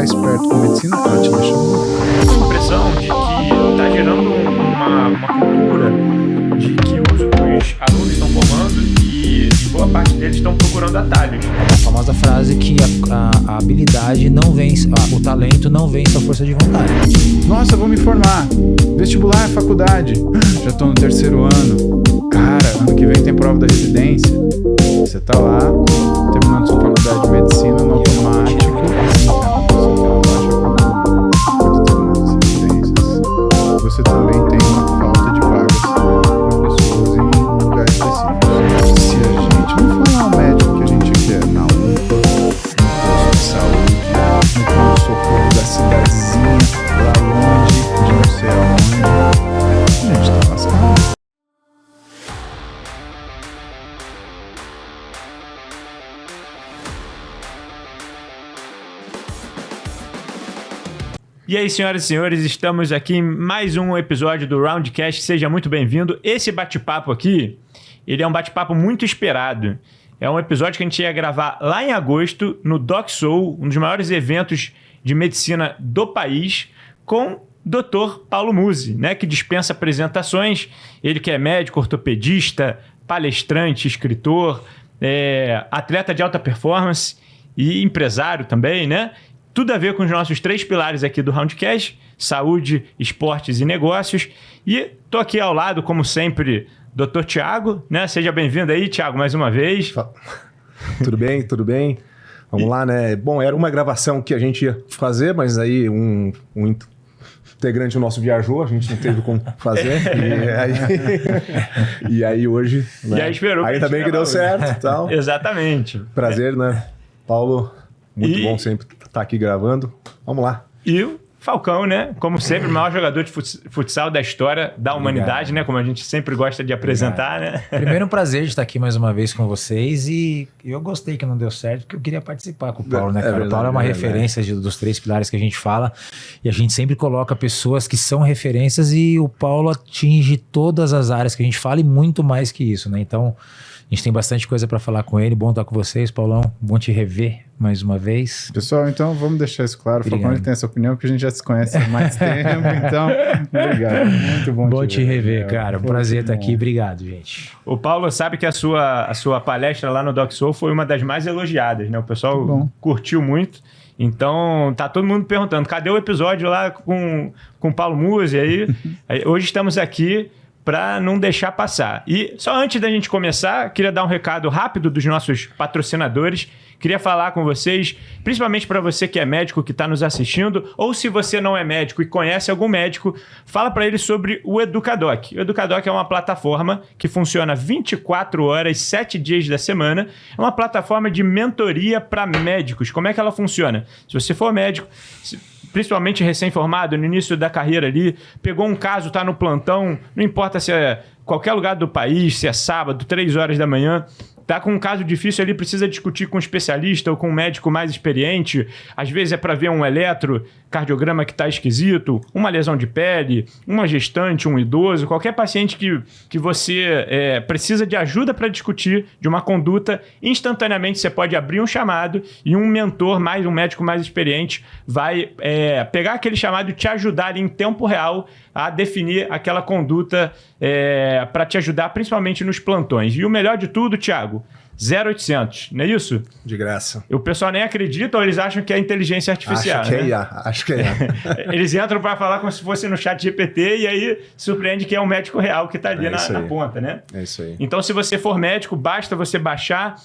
ficar esperto com medicina, ela te deixa louco. Eu tenho a impressão de que está gerando uma cultura de que os alunos estão formando e boa parte deles estão procurando atalhos. A famosa frase que a habilidade não vence, o talento não vence a força de vontade. Nossa, vou me formar. Vestibular, faculdade. Já tô no 3º ano. Cara, ano que vem tem prova da residência. Você tá lá, terminando sua faculdade de medicina no automático. Você também tem uma falta de vagas para pessoas em lugares específicos. Se a gente não for lá o médico que a gente quer, na UPA, no posto de saúde, no pronto-socorro da cidadezinha, lá longe, de não sei aonde, a gente tá lascado. E aí, senhoras e senhores, estamos aqui em mais um episódio do Roundcast. Seja muito bem-vindo. Esse bate-papo aqui, ele é um bate-papo muito esperado. É um episódio que a gente ia gravar lá em agosto, no DocSoul, um dos maiores eventos de medicina do país, com o Dr. Paulo Musi, né, que dispensa apresentações. Ele que é médico, ortopedista, palestrante, escritor, atleta de alta performance e empresário também, né? Tudo a ver com os nossos 3 pilares aqui do Roundcast: saúde, esportes e negócios. E tô aqui ao lado, como sempre, Dr. Thiago, né? Seja bem-vindo aí, Thiago, mais uma vez. Tudo bem, tudo bem. Vamos lá, né? Bom, era uma gravação que a gente ia fazer, mas aí um integrante nosso viajou, a gente não teve como fazer. E aí hoje... Né? E aí esperou. Ainda bem que deu certo e tal. Exatamente. Prazer, né? Paulo, muito bom sempre estar aqui gravando. Vamos lá. E o Falcão, né? Como sempre, o maior jogador de futsal da história da humanidade, né? Como a gente sempre gosta de apresentar, né? Primeiro, um prazer de estar aqui mais uma vez com vocês, e eu gostei que não deu certo, porque eu queria participar com o Paulo, né, cara? Verdade, o Paulo é uma referência dos 3 pilares que a gente fala, e a gente sempre coloca pessoas que são referências, e o Paulo atinge todas as áreas que a gente fala e muito mais que isso, né? Então, a gente tem bastante coisa para falar com ele. Bom estar com vocês, Paulão. Bom te rever mais uma vez. Pessoal, então vamos deixar isso claro. O Falcão tem essa opinião, porque a gente já se conhece há mais tempo. Então, obrigado. Muito bom te rever, cara. Pô, prazer estar aqui. Obrigado, gente. O Paulo sabe que a sua palestra lá no DocSoul foi uma das mais elogiadas, né? O pessoal curtiu muito. Então, tá todo mundo perguntando, cadê o episódio lá com o Paulo Musi? Aí, hoje estamos aqui para não deixar passar. E só antes da gente começar, queria dar um recado rápido dos nossos patrocinadores. Queria falar com vocês, principalmente para você que é médico, que está nos assistindo, ou se você não é médico e conhece algum médico, fala para ele sobre o Educadoc. O Educadoc é uma plataforma que funciona 24 horas, 7 dias da semana. É uma plataforma de mentoria para médicos. Como é que ela funciona? Se você for médico, principalmente recém-formado, no início da carreira ali, pegou um caso, está no plantão, não importa se é qualquer lugar do país, se é sábado, 3 horas da manhã, tá com um caso difícil ali, precisa discutir com um especialista ou com um médico mais experiente. Às vezes é para ver um eletrocardiograma que está esquisito, uma lesão de pele, uma gestante, um idoso, qualquer paciente que você precisa de ajuda para discutir de uma conduta, instantaneamente você pode abrir um chamado e um mentor, um médico mais experiente, vai pegar aquele chamado e te ajudar em tempo real a definir aquela conduta para te ajudar, principalmente nos plantões. E o melhor de tudo, Thiago, 0800, não é isso? De graça. O pessoal nem acredita, ou eles acham que é inteligência artificial. Acho que é. Eles entram para falar como se fosse no chat GPT e aí surpreende que é um médico real que está ali na ponta, né? É isso aí. Então, se você for médico, basta você baixar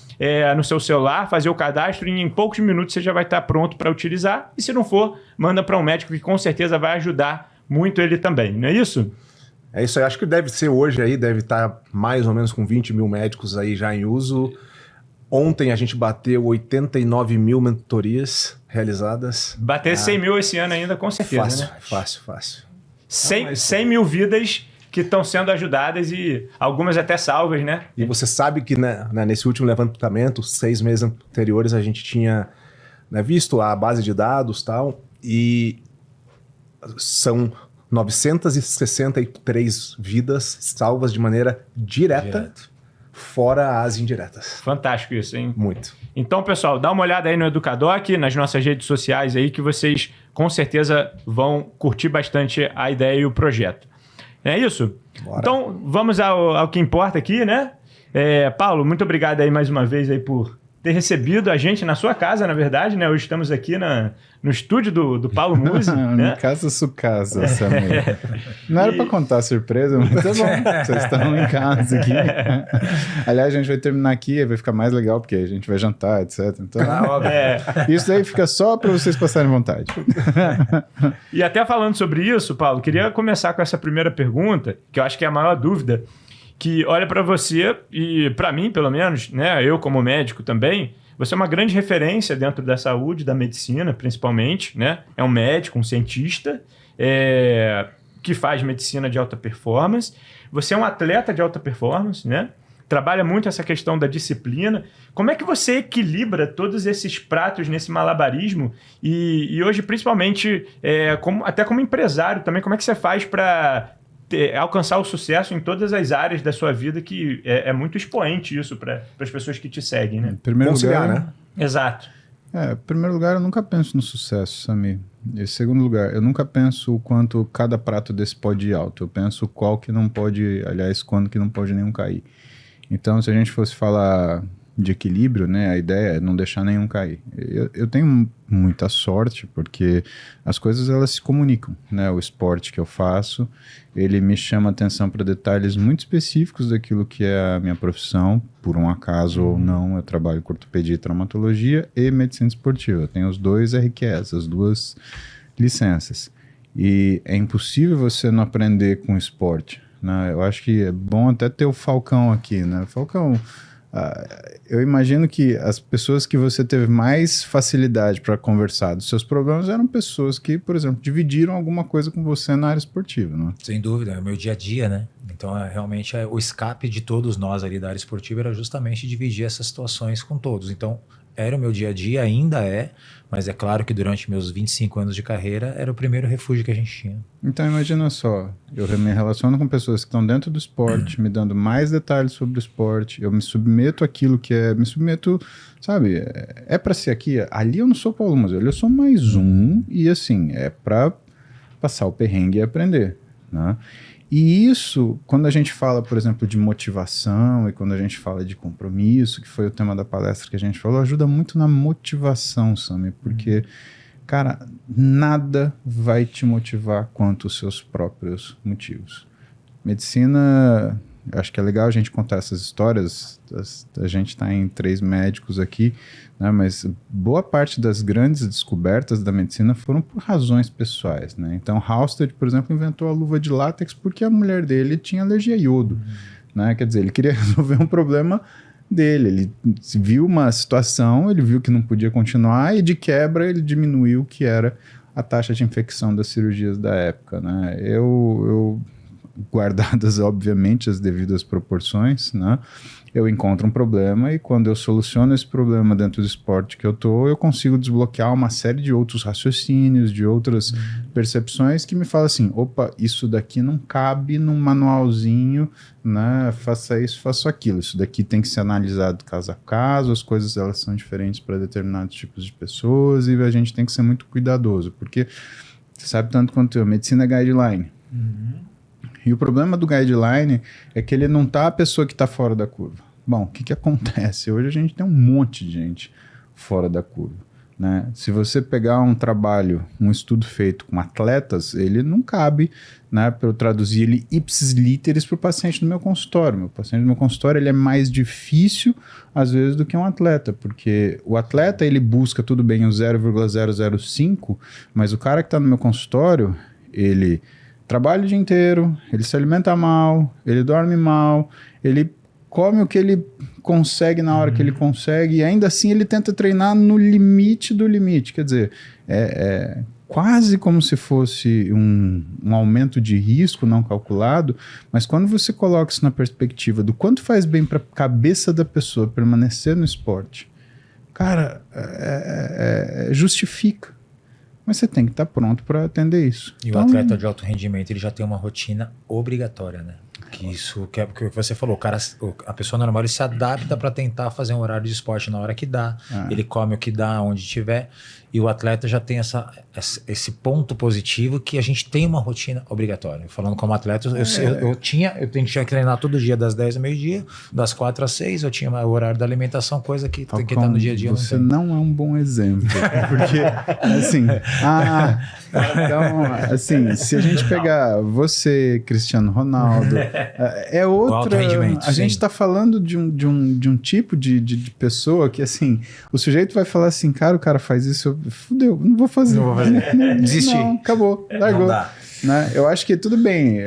no seu celular, fazer o cadastro e em poucos minutos você já vai estar pronto para utilizar. E se não for, manda para um médico que com certeza vai ajudar muito ele também, não é isso? É isso aí, acho que deve ser hoje aí, deve estar mais ou menos com 20 mil médicos aí já em uso. Ontem a gente bateu 89 mil mentorias realizadas. Bater 100 mil esse ano ainda, com certeza, Fácil. 100 mil vidas que estão sendo ajudadas e algumas até salvas, né? E você sabe que nesse último levantamento, 6 meses anteriores, a gente tinha visto a base de dados e tal, e são 963 vidas salvas de maneira direta, fora as indiretas. Fantástico isso, hein? Muito. Então, pessoal, dá uma olhada aí no Educadoc, nas nossas redes sociais aí, que vocês com certeza vão curtir bastante a ideia e o projeto. É isso? Bora. Então, vamos ao que importa aqui, né? Paulo, muito obrigado aí mais uma vez aí por ter recebido a gente na sua casa, na verdade, né? Hoje estamos aqui no estúdio do Paulo Musi, né? Casa su casa, Samir. Não era para contar a surpresa, mas tá bom. Vocês estão em casa aqui. Aliás, a gente vai terminar aqui, vai ficar mais legal, porque a gente vai jantar, etc. Então, isso aí fica só para vocês passarem vontade. E até falando sobre isso, Paulo, queria começar com essa primeira pergunta, que eu acho que é a maior dúvida, que olha para você e para mim, pelo menos, né, eu como médico também, você é uma grande referência dentro da saúde, da medicina, principalmente, né? É um médico, um cientista, que faz medicina de alta performance. Você é um atleta de alta performance, né? Trabalha muito essa questão da disciplina. Como é que você equilibra todos esses pratos nesse malabarismo? E hoje, principalmente, até como empresário também, como é que você faz para alcançar o sucesso em todas as áreas da sua vida, que é muito expoente isso para as pessoas que te seguem, né? Em primeiro lugar, né? Exato. Em primeiro lugar, eu nunca penso no sucesso, Samir. Em segundo lugar, eu nunca penso o quanto cada prato desse pode ir alto. Eu penso qual que não pode, aliás, quando que não pode nenhum cair. Então, se a gente fosse falar de equilíbrio, né, a ideia é não deixar nenhum cair. Eu tenho muita sorte, porque as coisas elas se comunicam, né? O esporte que eu faço, ele me chama atenção para detalhes muito específicos daquilo que é a minha profissão, por um acaso ou não. Eu trabalho em ortopedia e traumatologia e medicina esportiva. Eu tenho os dois RQS, as duas licenças. E é impossível você não aprender com esporte, né? Eu acho que é bom até ter o Falcão aqui, né? Falcão, eu imagino que as pessoas que você teve mais facilidade para conversar dos seus problemas eram pessoas que, por exemplo, dividiram alguma coisa com você na área esportiva, né? Sem dúvida, é o meu dia a dia, né? Então, realmente, o escape de todos nós ali da área esportiva era justamente dividir essas situações com todos. Então, era o meu dia a dia, ainda é, mas é claro que durante meus 25 anos de carreira era o primeiro refúgio que a gente tinha. Então imagina só, eu me relaciono com pessoas que estão dentro do esporte, me dando mais detalhes sobre o esporte, eu me submeto àquilo que sabe, é para ser aqui, ali eu não sou Paulo Musi, eu sou mais um, e assim, é para passar o perrengue e aprender, né? E isso, quando a gente fala, por exemplo, de motivação e quando a gente fala de compromisso, que foi o tema da palestra que a gente falou, ajuda muito na motivação, Samir, porque, cara, nada vai te motivar quanto os seus próprios motivos. Medicina, acho que é legal a gente contar essas histórias, a gente está em 3 médicos aqui, né, mas boa parte das grandes descobertas da medicina foram por razões pessoais, né? Então, Halsted, por exemplo, inventou a luva de látex porque a mulher dele tinha alergia a iodo, né? Quer dizer, ele queria resolver um problema dele, ele viu uma situação, ele viu que não podia continuar e de quebra ele diminuiu o que era a taxa de infecção das cirurgias da época, né? Eu guardadas, obviamente, as devidas proporções, né? Eu encontro um problema e quando eu soluciono esse problema dentro do esporte que eu consigo desbloquear uma série de outros raciocínios, de outras percepções que me falam assim, opa, isso daqui não cabe num manualzinho, né? Faça isso, faça aquilo. Isso daqui tem que ser analisado caso a caso, as coisas elas são diferentes para determinados tipos de pessoas e a gente tem que ser muito cuidadoso, porque você sabe tanto quanto eu, medicina é guideline. E o problema do guideline é que ele não está a pessoa que está fora da curva. Bom, o que acontece? Hoje a gente tem um monte de gente fora da curva, né? Se você pegar um trabalho, um estudo feito com atletas, ele não cabe, né, para eu traduzir ele ipsis literis para o paciente do meu consultório. O paciente do meu consultório ele é mais difícil, às vezes, do que um atleta, porque o atleta ele busca, tudo bem, o 0,005, mas o cara que está no meu consultório, ele trabalha o dia inteiro, ele se alimenta mal, ele dorme mal, ele come o que ele consegue na hora que ele consegue e ainda assim ele tenta treinar no limite do limite. Quer dizer, é quase como se fosse um aumento de risco não calculado, mas quando você coloca isso na perspectiva do quanto faz bem para a cabeça da pessoa permanecer no esporte, cara, justifica. Mas você tem que estar pronto para atender isso. E o atleta de alto rendimento, ele já tem uma rotina obrigatória, né? Que isso que é o que você falou, a pessoa normal ele se adapta para tentar fazer um horário de esporte na hora que dá, ele come o que dá, onde tiver, e o atleta já tem esse ponto positivo que a gente tem uma rotina obrigatória. Falando como atleta, eu tinha que treinar todo dia das 10 ao meio-dia, das 4 às 6, eu tinha o horário da alimentação, coisa que tem que estar no dia a dia. Você não é um bom exemplo, porque assim, então, assim, se a gente pegar você, Cristiano Ronaldo, é outra. A gente está falando de um tipo de pessoa que, assim, o sujeito vai falar assim, cara, o cara faz isso, fudeu, não vou fazer. Desisti. Não, acabou, largou. Né? Eu acho que tudo bem,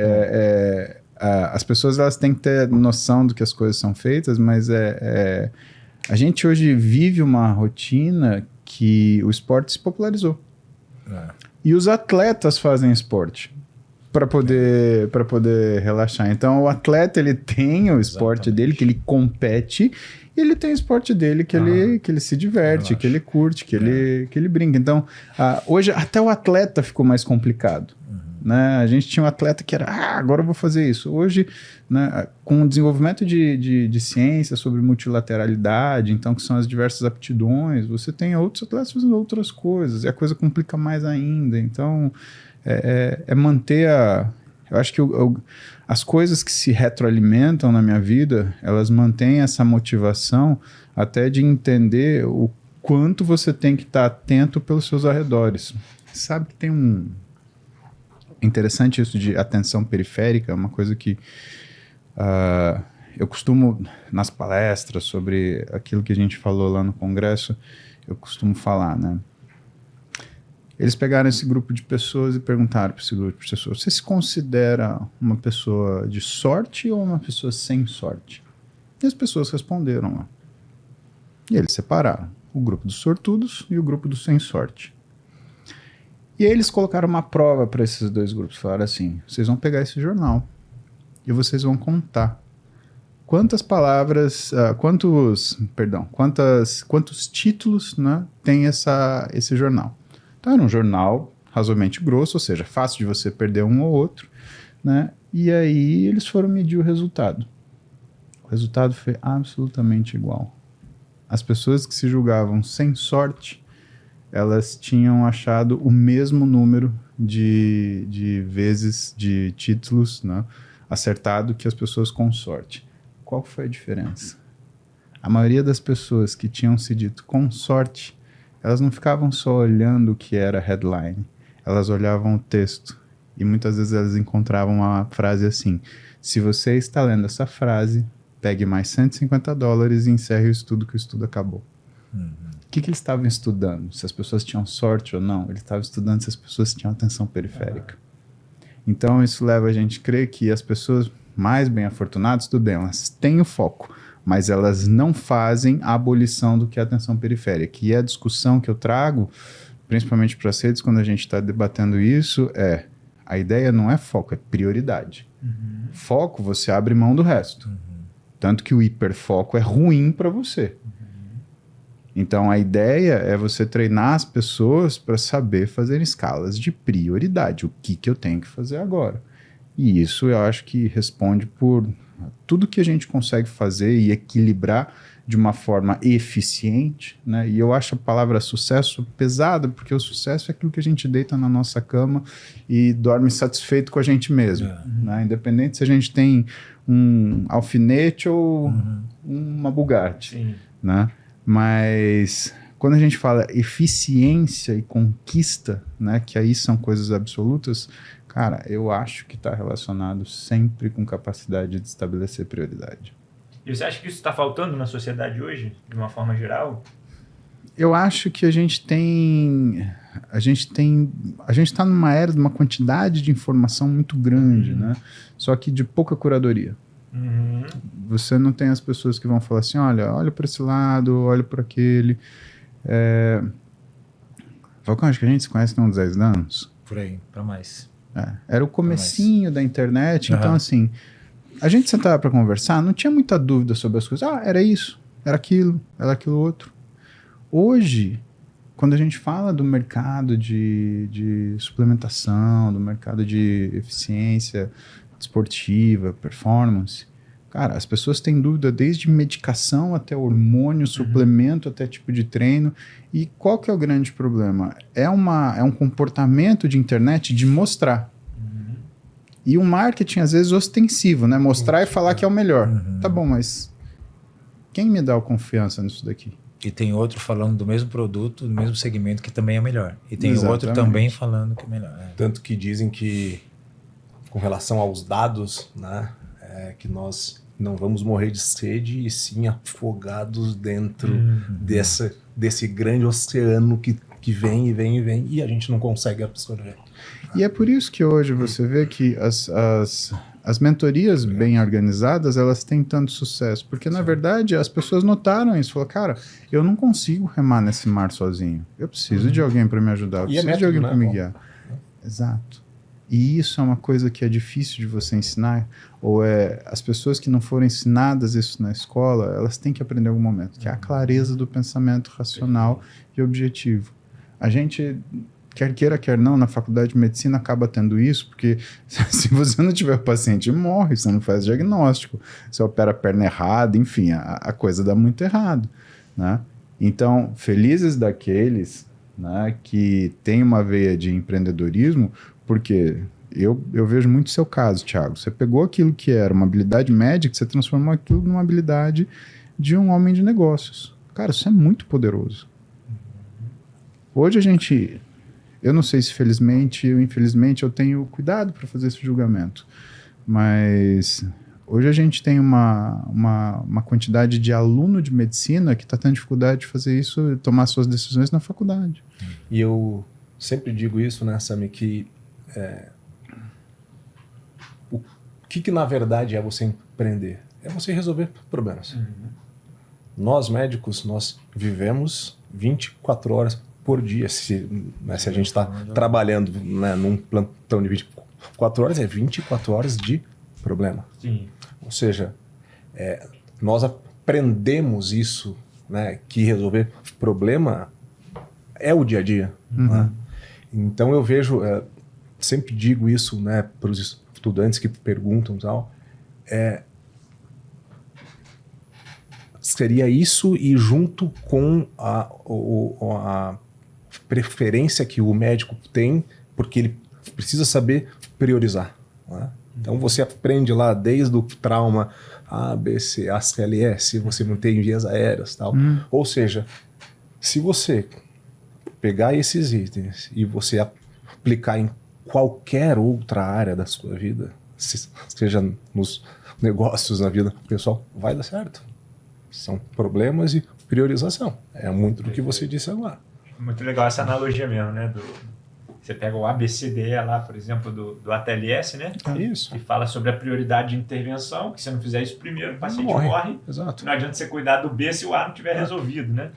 as pessoas elas têm que ter noção do que as coisas são feitas, mas a gente hoje vive uma rotina que o esporte se popularizou. E os atletas fazem esporte para poder relaxar. Então, o atleta ele tem o esporte dele, que ele compete, e ele tem o esporte dele que ele se diverte, que ele curte, que ele brinca. Então, hoje até o atleta ficou mais complicado. Né? A gente tinha um atleta que era, agora eu vou fazer isso. Hoje, né, com o desenvolvimento de ciência sobre multilateralidade, então que são as diversas aptidões, você tem outros atletas fazendo outras coisas, e a coisa complica mais ainda. Então, manter eu acho que as coisas que se retroalimentam na minha vida, elas mantêm essa motivação até de entender o quanto você tem que estar atento pelos seus arredores. Sabe que tem interessante isso de atenção periférica, é uma coisa que eu costumo, nas palestras sobre aquilo que a gente falou lá no congresso, eu costumo falar, né? Eles pegaram esse grupo de pessoas e perguntaram para esse grupo de pessoas, você se considera uma pessoa de sorte ou uma pessoa sem sorte? E as pessoas responderam lá. E eles separaram o grupo dos sortudos e o grupo dos sem sorte. E aí eles colocaram uma prova para esses dois grupos. Falaram assim, vocês vão pegar esse jornal e vocês vão contar quantas palavras, quantos títulos, né, tem esse jornal. Então era um jornal razoavelmente grosso, ou seja, fácil de você perder um ou outro, né? E aí eles foram medir o resultado. O resultado foi absolutamente igual. As pessoas que se julgavam sem sorte, elas tinham achado o mesmo número de vezes de títulos, né, acertado que as pessoas com sorte. Qual foi a diferença? A maioria das pessoas que tinham se dito com sorte, elas não ficavam só olhando o que era headline, elas olhavam o texto e muitas vezes elas encontravam uma frase assim, se você está lendo essa frase, pegue mais $150 e encerre o estudo, que o estudo acabou. O que eles estavam estudando? Se as pessoas tinham sorte ou não? Eles estavam estudando se as pessoas tinham atenção periférica. Então isso leva a gente a crer que as pessoas mais bem afortunadas, tudo bem, elas têm o foco, mas elas não fazem a abolição do que é a atenção periférica. E a discussão que eu trago, principalmente para as redes, quando a gente está debatendo isso, a ideia não é foco, é prioridade. Foco, você abre mão do resto. Tanto que o hiperfoco é ruim para você. Então, a ideia é você treinar as pessoas para saber fazer escalas de prioridade. O que eu tenho que fazer agora? E isso eu acho que responde por tudo que a gente consegue fazer e equilibrar de uma forma eficiente, né? E eu acho a palavra sucesso pesada, porque o sucesso é aquilo que a gente deita na nossa cama e dorme satisfeito com a gente mesmo. Né? Independente se a gente tem um alfinete ou uma Bugatti. Né? Mas quando a gente fala eficiência e conquista, né, que aí são coisas absolutas, cara, eu acho que está relacionado sempre com capacidade de estabelecer prioridade. E você acha que isso está faltando na sociedade hoje, de uma forma geral? Eu acho que a gente está numa era de uma quantidade de informação muito grande, né? Só que de pouca curadoria. Você não tem as pessoas que vão falar assim, olha para esse lado, olha para aquele. Falcão, acho que a gente se conhece há uns 10 anos. Por aí, para mais. Era o comecinho da internet, então assim, a gente sentava para conversar, não tinha muita dúvida sobre as coisas. Era isso, era aquilo outro. Hoje, quando a gente fala do mercado de suplementação, do mercado de eficiência, desportiva, performance. Cara, as pessoas têm dúvida desde medicação até hormônio, suplemento, até tipo de treino. E qual que é o grande problema? É um comportamento de internet de mostrar. E um marketing, às vezes, ostensivo, né? Mostrar e falar que é o melhor. Tá bom, mas quem me dá a confiança nisso daqui? E tem outro falando do mesmo produto, do mesmo segmento, que também é melhor. E tem Exatamente. outro também falando que é melhor. Tanto que dizem que, com relação aos dados, né, que nós não vamos morrer de sede e sim afogados dentro desse grande oceano que vem e vem e vem e a gente não consegue absorver. E é por isso que hoje você vê que as mentorias bem organizadas, elas têm tanto sucesso. Porque, na verdade, as pessoas notaram isso. Falaram, cara, eu não consigo remar nesse mar sozinho. Eu preciso de alguém para me ajudar. Eu preciso de alguém para me guiar. Exato. E isso é uma coisa que é difícil de você ensinar. Ou as pessoas que não foram ensinadas isso na escola, elas têm que aprender em algum momento. Que é a clareza do pensamento racional e objetivo. A gente... quer queira, quer não, na faculdade de medicina acaba tendo isso, porque se você não tiver o paciente, morre, você não faz diagnóstico, você opera a perna errada, enfim, a coisa dá muito errado, né? Então, felizes daqueles, né, que tem uma veia de empreendedorismo, porque eu vejo muito o seu caso, Thiago, você pegou aquilo que era uma habilidade médica, você transformou aquilo numa habilidade de um homem de negócios. Cara, isso é muito poderoso. Hoje a gente... Eu não sei se felizmente ou infelizmente eu tenho cuidado para fazer esse julgamento, mas hoje a gente tem uma quantidade de aluno de medicina que está tendo dificuldade de fazer isso, tomar suas decisões na faculdade. E eu sempre digo isso, né, Sami, que o que na verdade é você empreender? É você resolver problemas. Nós médicos, nós vivemos 24 horas por dia, se a gente está trabalhando, né, num plantão de 24 horas, é 24 horas de problema. Sim. Ou seja, nós aprendemos isso, né, que resolver problema é o dia a dia. Né? Então eu vejo, sempre digo isso, né, para os estudantes que perguntam e tal, seria isso e junto com a preferência que o médico tem, porque ele precisa saber priorizar. Né? Então você aprende lá desde o trauma A, B, C, ACLS, você mantém vias aéreas e tal. Ou seja, se você pegar esses itens e você aplicar em qualquer outra área da sua vida, seja nos negócios, na vida pessoal, vai dar certo. São problemas e priorização. É muito do que você disse agora. Muito legal essa analogia mesmo, né? Você pega o ABCDE lá, por exemplo, do ATLS, né? Isso. E fala sobre a prioridade de intervenção, que se não fizer isso primeiro, o paciente morre. Exato. Não adianta você cuidar do B se o A não tiver resolvido, né?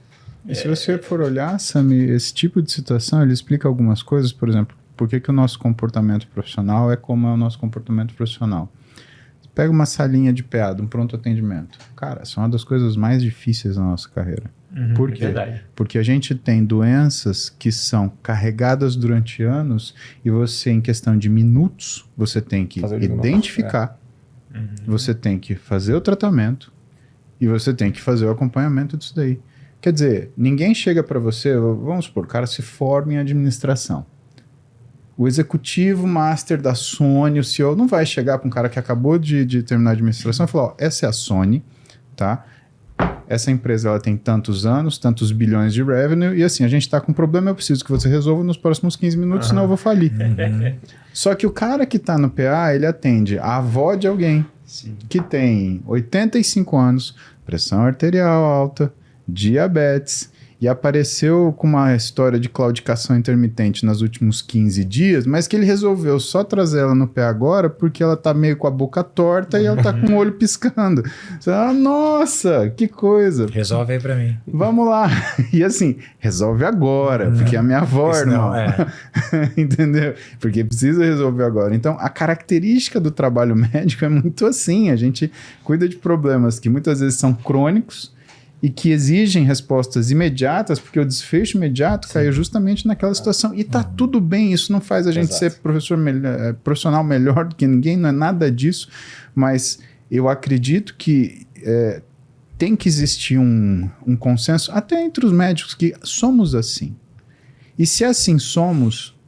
E se você for olhar, Sami, esse tipo de situação, ele explica algumas coisas, por exemplo, por que o nosso comportamento profissional é como é o nosso comportamento profissional. Pega uma salinha de PA, um pronto atendimento. Cara, essa é uma das coisas mais difíceis da nossa carreira. Por quê? Porque a gente tem doenças que são carregadas durante anos e você, em questão de minutos, você tem que identificar, você tem que fazer o tratamento e você tem que fazer o acompanhamento disso daí. Quer dizer, ninguém chega para você, vamos supor, o cara se forma em administração. O executivo master da Sony, o CEO, não vai chegar para um cara que acabou de terminar a administração e falar, ó, essa é a Sony, tá? Essa empresa ela tem tantos anos, tantos bilhões de revenue, e assim, a gente está com um problema, eu preciso que você resolva nos próximos 15 minutos, senão eu vou falir. Só que o cara que está no PA, ele atende a avó de alguém que tem 85 anos, pressão arterial alta, diabetes, e apareceu com uma história de claudicação intermitente nos últimos 15 dias, mas que ele resolveu só trazer ela no pé agora porque ela tá meio com a boca torta e ela tá com o olho piscando. Você fala, nossa, que coisa. Resolve aí pra mim. Vamos lá. E assim, resolve agora, porque é a minha avó, irmão. Entendeu? Porque precisa resolver agora. Então, a característica do trabalho médico é muito assim. A gente cuida de problemas que muitas vezes são crônicos e que exigem respostas imediatas, porque o desfecho imediato caiu justamente naquela situação. E tá tudo bem, isso não faz a gente ser profissional melhor do que ninguém, não é nada disso, mas eu acredito que tem que existir um consenso, até entre os médicos, que somos assim. E se assim somos,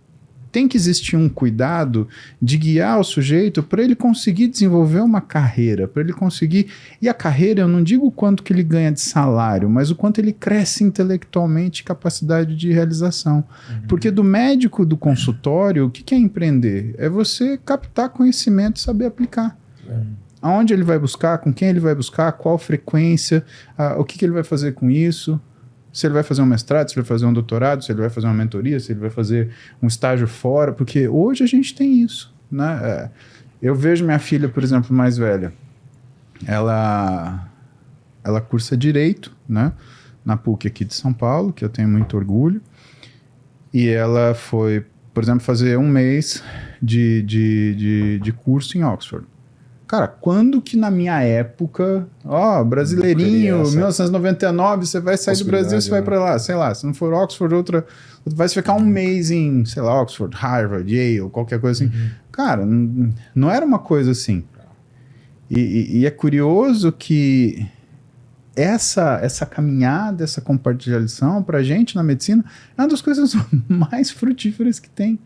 tem que existir um cuidado de guiar o sujeito para ele conseguir desenvolver uma carreira, para ele conseguir... E a carreira, eu não digo o quanto que ele ganha de salário, mas o quanto ele cresce intelectualmente e capacidade de realização. Porque do médico do consultório, o que é empreender? É você captar conhecimento e saber aplicar. Aonde ele vai buscar, com quem ele vai buscar, qual frequência, o que ele vai fazer com isso... Se ele vai fazer um mestrado, se ele vai fazer um doutorado, se ele vai fazer uma mentoria, se ele vai fazer um estágio fora, porque hoje a gente tem isso, né? Eu vejo minha filha, por exemplo, mais velha, ela cursa Direito, né? Na PUC aqui de São Paulo, que eu tenho muito orgulho, e ela foi, por exemplo, fazer um mês de curso em Oxford. Cara, quando que na minha época, brasileirinho, 1999, você vai sair do Brasil, você vai pra lá, sei lá, se não for Oxford, vai ficar um mês em, sei lá, Oxford, Harvard, Yale, qualquer coisa assim. Cara, não era uma coisa assim. E é curioso que essa caminhada, essa compartilhação pra gente na medicina é uma das coisas mais frutíferas que tem.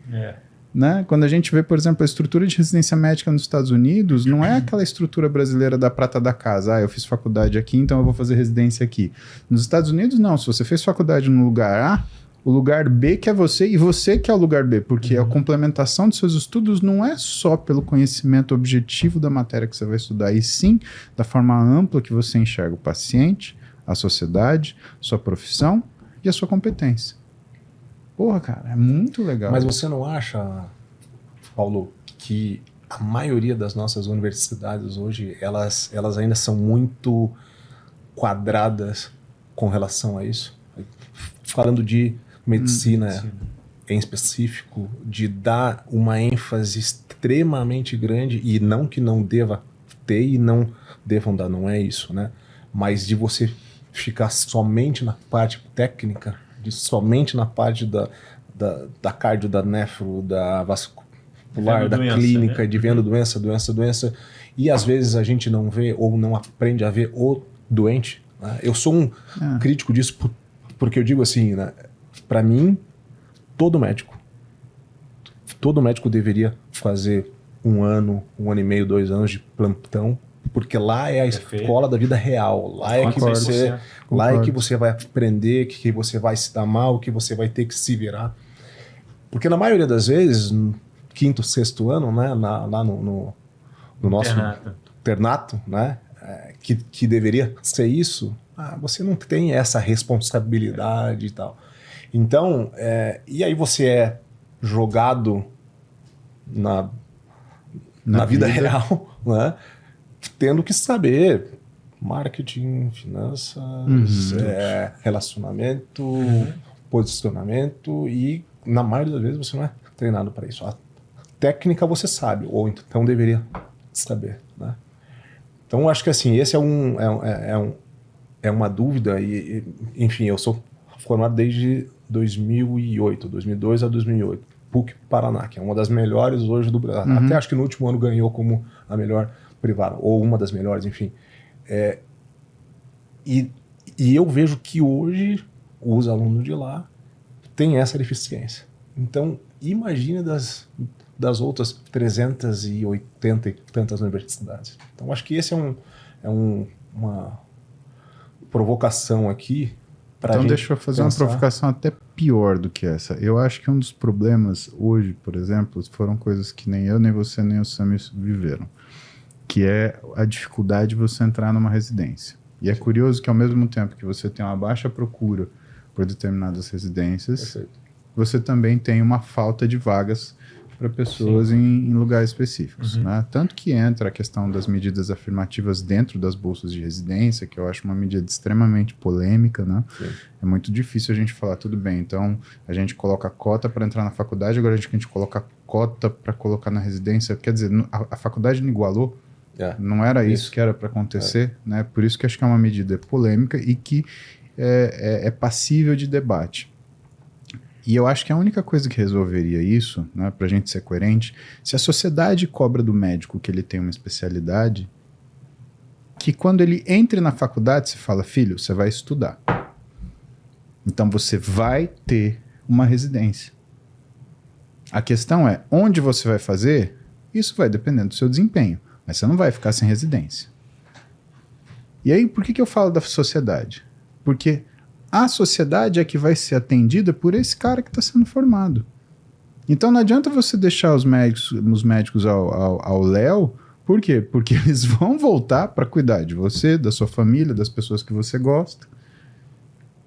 Né? Quando a gente vê, por exemplo, a estrutura de residência médica nos Estados Unidos, não é aquela estrutura brasileira da prata da casa. Eu fiz faculdade aqui, então eu vou fazer residência aqui. Nos Estados Unidos, não. Se você fez faculdade no lugar A, o lugar B que é você e você que é o lugar B, porque a complementação dos seus estudos não é só pelo conhecimento objetivo da matéria que você vai estudar, e sim da forma ampla que você enxerga o paciente, a sociedade, sua profissão e a sua competência. Porra, cara, é muito legal. Mas você não acha, Paulo, que a maioria das nossas universidades hoje, elas ainda são muito quadradas com relação a isso? Falando de medicina em específico, de dar uma ênfase extremamente grande, e não que não deva ter e não devam dar, não é isso, né? Mas de você ficar somente na parte técnica, somente na parte da cardio, da nefro, da vascular, da clínica, né? De vendo doença, e às vezes a gente não vê ou não aprende a ver o doente, né? Eu sou um crítico disso porque eu digo assim, né? Para mim, todo médico deveria fazer 1 ano, 1 ano e meio, 2 anos de plantão, porque lá é a escola da vida real. Lá é que você vai aprender, que você vai se dar mal, que você vai ter que se virar. Porque na maioria das vezes, no 5º, 6º ano, né, lá no nosso internato, né, que deveria ser isso, você não tem essa responsabilidade e tal. Então, e aí você é jogado na vida real, né? Tendo que saber marketing, finanças, relacionamento, posicionamento, e na maioria das vezes você não é treinado para isso. A técnica você sabe, ou então deveria saber, né? Então acho que assim, esse é uma dúvida, e enfim, eu sou formado desde 2002 a 2008, PUC Paraná, que é uma das melhores hoje do Brasil. Até acho que no último ano ganhou como a melhor privada, ou uma das melhores, enfim. E eu vejo que hoje os alunos de lá têm essa deficiência. Então, imagine das outras 380 e tantas universidades. Então, acho que esse é uma provocação aqui. Então, deixa eu fazer uma provocação até pior do que essa. Eu acho que um dos problemas hoje, por exemplo, foram coisas que nem eu, nem você, nem o Sami viveram, que é a dificuldade de você entrar numa residência. E é curioso que ao mesmo tempo que você tem uma baixa procura por determinadas residências, você também tem uma falta de vagas para pessoas em lugares específicos, né? Tanto que entra a questão das medidas afirmativas dentro das bolsas de residência, que eu acho uma medida extremamente polêmica, né? É muito difícil a gente falar, tudo bem, então a gente coloca cota para entrar na faculdade, agora a gente coloca cota para colocar na residência, quer dizer, a faculdade não igualou, Não era isso que era para acontecer, né? Por isso que acho que é uma medida polêmica e que é passível de debate. E eu acho que a única coisa que resolveria isso, né, para a gente ser coerente, se a sociedade cobra do médico que ele tem uma especialidade, que quando ele entre na faculdade, você fala, filho, você vai estudar. Então você vai ter uma residência. A questão é, onde você vai fazer, isso vai dependendo do seu desempenho, mas você não vai ficar sem residência. E aí, por que eu falo da sociedade? Porque a sociedade é que vai ser atendida por esse cara que está sendo formado. Então não adianta você deixar os médicos ao léu. Por quê? Porque eles vão voltar para cuidar de você, da sua família, das pessoas que você gosta.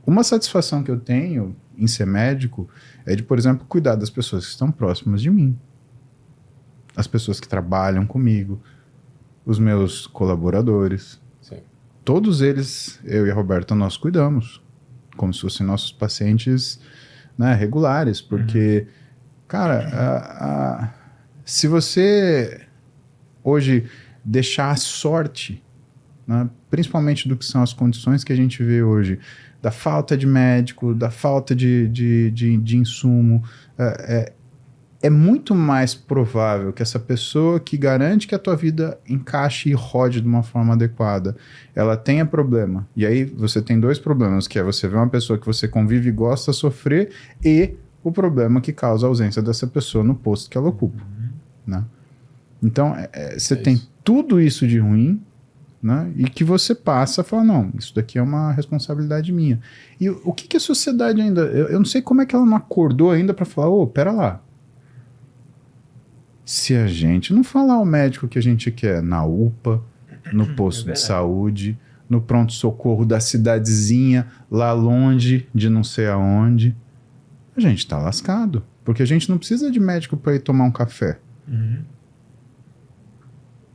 Uma satisfação que eu tenho em ser médico é de, por exemplo, cuidar das pessoas que estão próximas de mim. As pessoas que trabalham comigo, os meus colaboradores. Sim. Todos eles, eu e a Roberta, nós cuidamos. Como se fossem nossos pacientes, né, regulares. Porque, cara, se você hoje deixar a sorte, né, principalmente do que são as condições que a gente vê hoje, da falta de médico, da falta de insumo, é muito mais provável que essa pessoa que garante que a tua vida encaixe e rode de uma forma adequada, ela tenha problema. E aí você tem dois problemas, que é você ver uma pessoa que você convive e gosta sofrer, e o problema que causa a ausência dessa pessoa no posto que ela ocupa. Né? Então, você tem isso. Tudo isso de ruim, né? E que você passa a falar, não, isso daqui é uma responsabilidade minha. E o que a sociedade ainda... Eu não sei como é que ela não acordou ainda para falar, pera lá. Se a gente não falar ao médico que a gente quer na UPA, no posto de saúde, no pronto-socorro da cidadezinha, lá longe de não sei aonde, a gente tá lascado. Porque a gente não precisa de médico para ir tomar um café.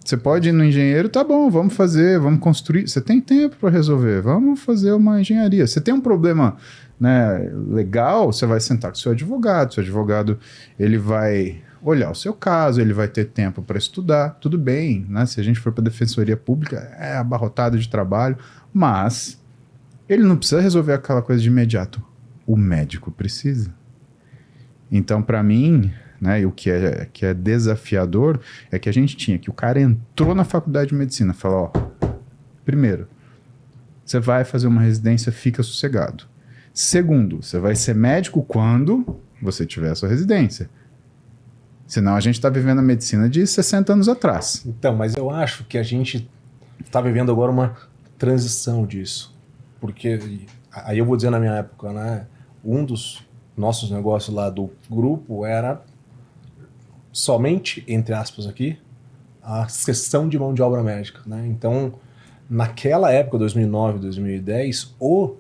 Você pode ir no engenheiro, tá bom, vamos fazer, vamos construir. Você tem tempo para resolver, vamos fazer uma engenharia. Você tem um problema, né, legal, você vai sentar com o seu advogado. Seu advogado, ele vai olhar o seu caso, ele vai ter tempo para estudar. Tudo bem, né? Se a gente for para a defensoria pública, é abarrotado de trabalho, mas ele não precisa resolver aquela coisa de imediato. O médico precisa. Então, para mim... Né, e o que é desafiador é que a gente tinha que o cara entrou na faculdade de medicina, falou, primeiro, você vai fazer uma residência, fica sossegado. Segundo, você vai ser médico quando você tiver a sua residência. Senão a gente está vivendo a medicina de 60 anos atrás. Então, mas eu acho que a gente está vivendo agora uma transição disso. Porque, aí eu vou dizer na minha época, né, um dos nossos negócios lá do grupo era... somente, entre aspas aqui, a cessão de mão de obra médica. Né? Então, naquela época, 2009, 2010, o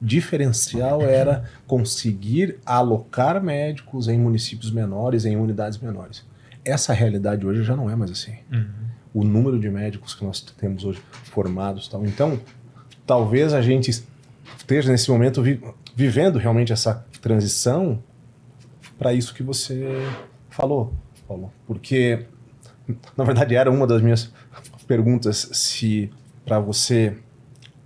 diferencial era conseguir alocar médicos em municípios menores, em unidades menores. Essa realidade hoje já não é mais assim. O número de médicos que nós temos hoje formados, tal. Então, talvez a gente esteja nesse momento vivendo realmente essa transição para isso que você falou. Porque, na verdade, era uma das minhas perguntas, se para você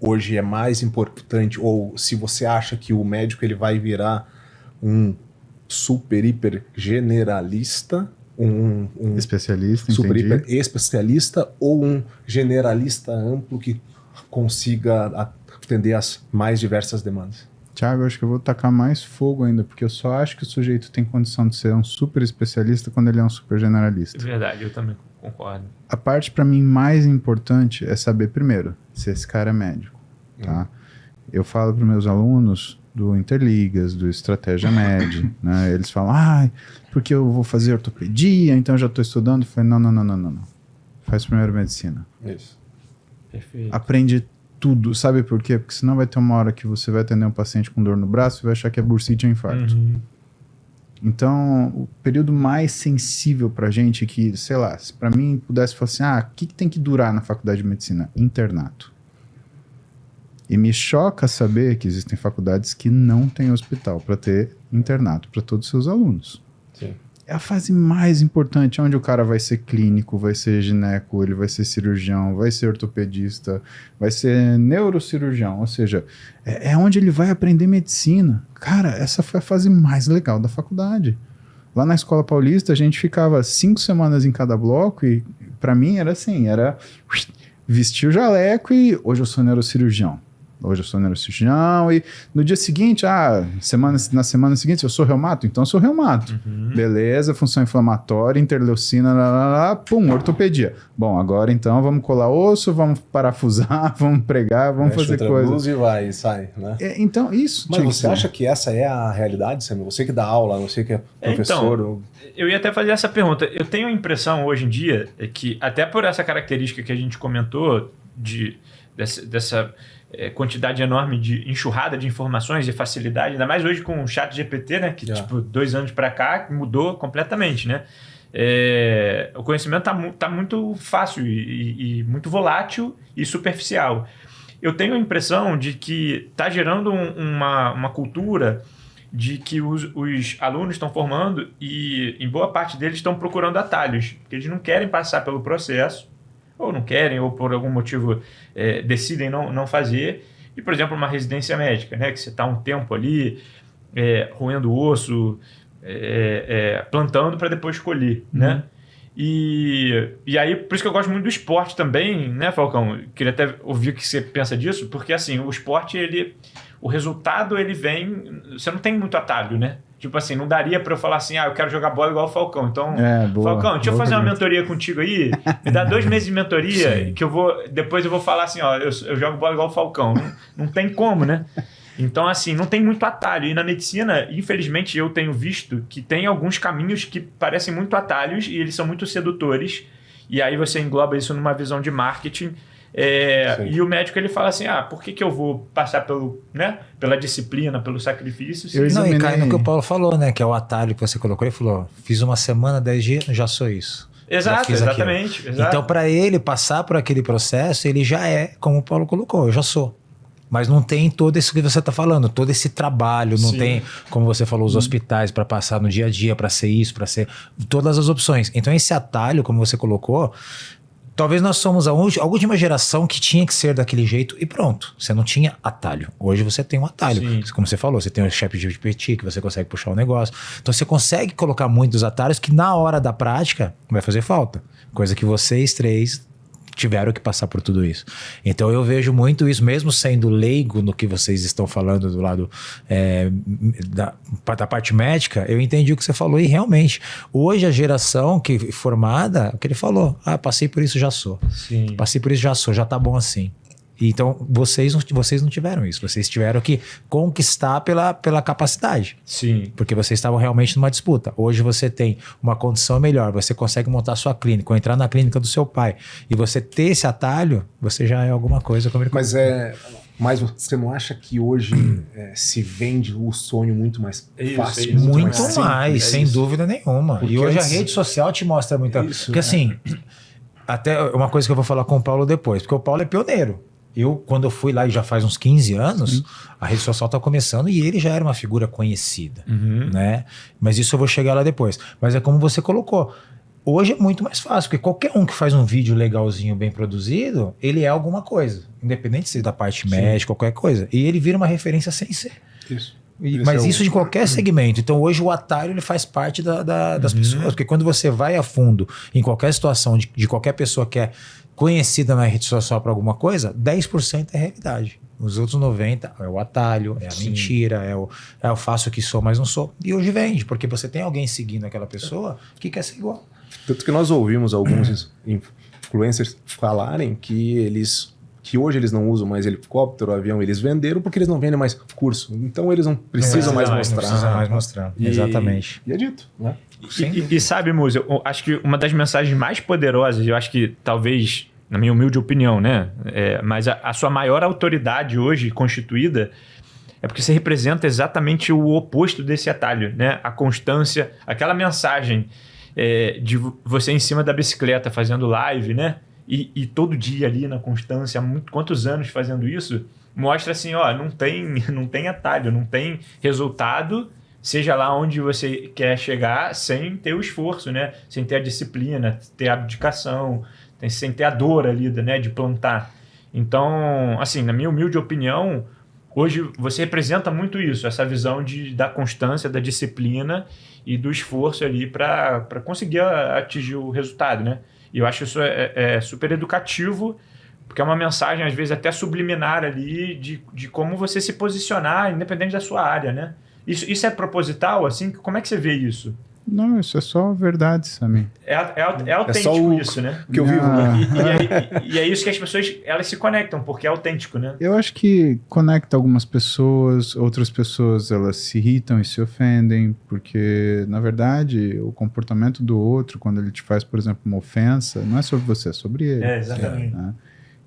hoje é mais importante, ou se você acha que o médico ele vai virar um super, hiper generalista, um especialista, super, entendi. Hiper especialista, ou um generalista amplo que consiga atender as mais diversas demandas. Thiago, eu acho que eu vou tacar mais fogo ainda, porque eu só acho que o sujeito tem condição de ser um super especialista quando ele é um super generalista. É verdade, eu também concordo. A parte, para mim, mais importante é saber, primeiro, se esse cara é médico. Tá? Eu falo para meus alunos do Interligas, do Estratégia Med, né? Eles falam, porque eu vou fazer ortopedia, então eu já estou estudando. Eu falei, não. Faz primeiro medicina. Isso. Perfeito. Aprende tudo. Sabe por quê? Porque senão vai ter uma hora que você vai atender um paciente com dor no braço e vai achar que é bursite ou infarto. Então, o período mais sensível pra gente que, sei lá, se pra mim pudesse falar assim, o que tem que durar na faculdade de medicina? Internato. E me choca saber que existem faculdades que não têm hospital para ter internato para todos os seus alunos. Sim. é a fase mais importante, onde o cara vai ser clínico, vai ser gineco, ele vai ser cirurgião, vai ser ortopedista, vai ser neurocirurgião, ou seja, é onde ele vai aprender medicina. Cara, essa foi a fase mais legal da faculdade. Lá na Escola Paulista, a gente ficava 5 semanas em cada bloco e pra mim era assim, era vestir o jaleco e hoje eu sou neurocirurgião. Hoje eu sou neurocirurgião e no dia seguinte, na semana seguinte, eu sou reumato, então eu sou reumato. Beleza, função inflamatória, interleucina, pum, ortopedia. Bom, agora então vamos colar osso, vamos parafusar, vamos pregar, vamos fazer coisas. E vai, e sai, né? Então, isso. Mas você acha que essa é a realidade, Samuel? Você que dá aula, você que é professor. Então, eu ia até fazer essa pergunta. Eu tenho a impressão hoje em dia que, até por essa característica que a gente comentou, dessa quantidade enorme de enxurrada de informações e facilidade, ainda mais hoje com o chat GPT, né? Que, tipo, 2 anos para cá mudou completamente, né? O conhecimento tá muito fácil e muito volátil e superficial. Eu tenho a impressão de que está gerando uma cultura de que os alunos estão formando e, em boa parte deles, estão procurando atalhos, porque eles não querem passar pelo processo, ou não querem, ou por algum motivo decidem não fazer. E, por exemplo, uma residência médica, né, que você está um tempo ali roendo o osso, plantando para depois colher, né? E aí, por isso que eu gosto muito do esporte também, né, Falcão? Queria até ouvir o que você pensa disso, porque assim, o esporte, o resultado, ele vem... Você não tem muito atalho, né? Tipo assim, não daria para eu falar assim, eu quero jogar bola igual o Falcão. Então, Falcão, deixa eu fazer uma mentoria contigo aí, me dá 2 meses de mentoria, que depois eu vou falar assim, eu jogo bola igual o Falcão. Não tem como, né? Então, assim, não tem muito atalho. E na medicina, infelizmente, eu tenho visto que tem alguns caminhos que parecem muito atalhos e eles são muito sedutores. E aí você engloba isso numa visão de marketing. E o médico, ele fala assim, por que eu vou passar pela disciplina, pelo sacrifício? E cai no que o Paulo falou, né? Que é o atalho que você colocou. Ele falou, fiz uma semana, 10 dias, já sou isso. Exato, exatamente. Então, para ele passar por aquele processo, ele já é, como o Paulo colocou, eu já sou. Mas não tem todo isso que você está falando, todo esse trabalho, não tem, como você falou, os hospitais para passar no dia a dia, para ser isso, para ser todas as opções. Então esse atalho, como você colocou, talvez nós somos a última geração que tinha que ser daquele jeito e pronto. Você não tinha atalho. Hoje você tem um atalho. Sim. Como você falou, você tem o chat GPT que você consegue puxar o negócio. Então você consegue colocar muitos atalhos que na hora da prática vai fazer falta. Coisa que vocês 3 tiveram que passar por tudo isso. Então eu vejo muito isso, mesmo sendo leigo no que vocês estão falando do lado da parte médica, eu entendi o que você falou e realmente, hoje a geração que formada, o que ele falou, passei por isso, já sou. Sim. Passei por isso, já sou, já tá bom assim. Então, vocês não tiveram isso. Vocês tiveram que conquistar pela capacidade. Sim. Porque vocês estavam realmente numa disputa. Hoje você tem uma condição melhor, você consegue montar sua clínica, ou entrar na clínica do seu pai, e você ter esse atalho, você já é alguma coisa. Mas você não acha que hoje se vende o sonho muito mais fácil? Muito mais, sem dúvida nenhuma. Porque e hoje a rede social te mostra muita coisa. Porque assim, até uma coisa que eu vou falar com o Paulo depois, porque o Paulo é pioneiro. Quando eu fui lá, e já faz uns 15 anos, a rede social tá começando e ele já era uma figura conhecida, né? Mas isso eu vou chegar lá depois. Mas é como você colocou. Hoje é muito mais fácil, porque qualquer um que faz um vídeo legalzinho, bem produzido, ele é alguma coisa. Independente se da parte médica, qualquer coisa. E ele vira uma referência sem ser. Isso. Mas isso de qualquer segmento. Então hoje o atalho ele faz parte das pessoas. Porque quando você vai a fundo em qualquer situação de qualquer pessoa que é conhecida na rede social para alguma coisa, 10% é realidade. Os outros 90% é o atalho, é a mentira, é o faço que sou, mas não sou. E hoje vende, porque você tem alguém seguindo aquela pessoa que quer ser igual. Tanto que nós ouvimos alguns influencers falarem que hoje eles não usam mais helicóptero, avião, eles venderam porque eles não vendem mais curso. Então eles não precisam mais mostrar. Não precisa mais mostrar. Exatamente. E é dito, né? E sabe, Muzi, eu acho que uma das mensagens mais poderosas, eu acho que talvez, na minha humilde opinião, né? Mas a sua maior autoridade hoje constituída é porque você representa exatamente o oposto desse atalho, né? A constância, aquela mensagem de você em cima da bicicleta fazendo live, né? E todo dia ali na constância, quantos anos fazendo isso, mostra assim, não tem atalho, não tem resultado seja lá onde você quer chegar sem ter o esforço, né? Sem ter a disciplina, ter a abdicação, sem ter a dor ali, né? De plantar. Então, assim, na minha humilde opinião, hoje você representa muito isso, essa visão da constância, da disciplina e do esforço ali para conseguir atingir o resultado, né? E eu acho isso super educativo, porque é uma mensagem, às vezes, até subliminar ali de como você se posicionar, independente da sua área, né? Isso é proposital, assim? Como é que você vê isso? Não, isso é só verdade, Sammy. É autêntico isso, né? Que eu vivo, né? E é isso que as pessoas, elas se conectam, porque é autêntico, né? Eu acho que conecta algumas pessoas, outras pessoas elas se irritam e se ofendem, porque, na verdade, o comportamento do outro, quando ele te faz, por exemplo, uma ofensa, não é sobre você, é sobre ele. Exatamente. Né?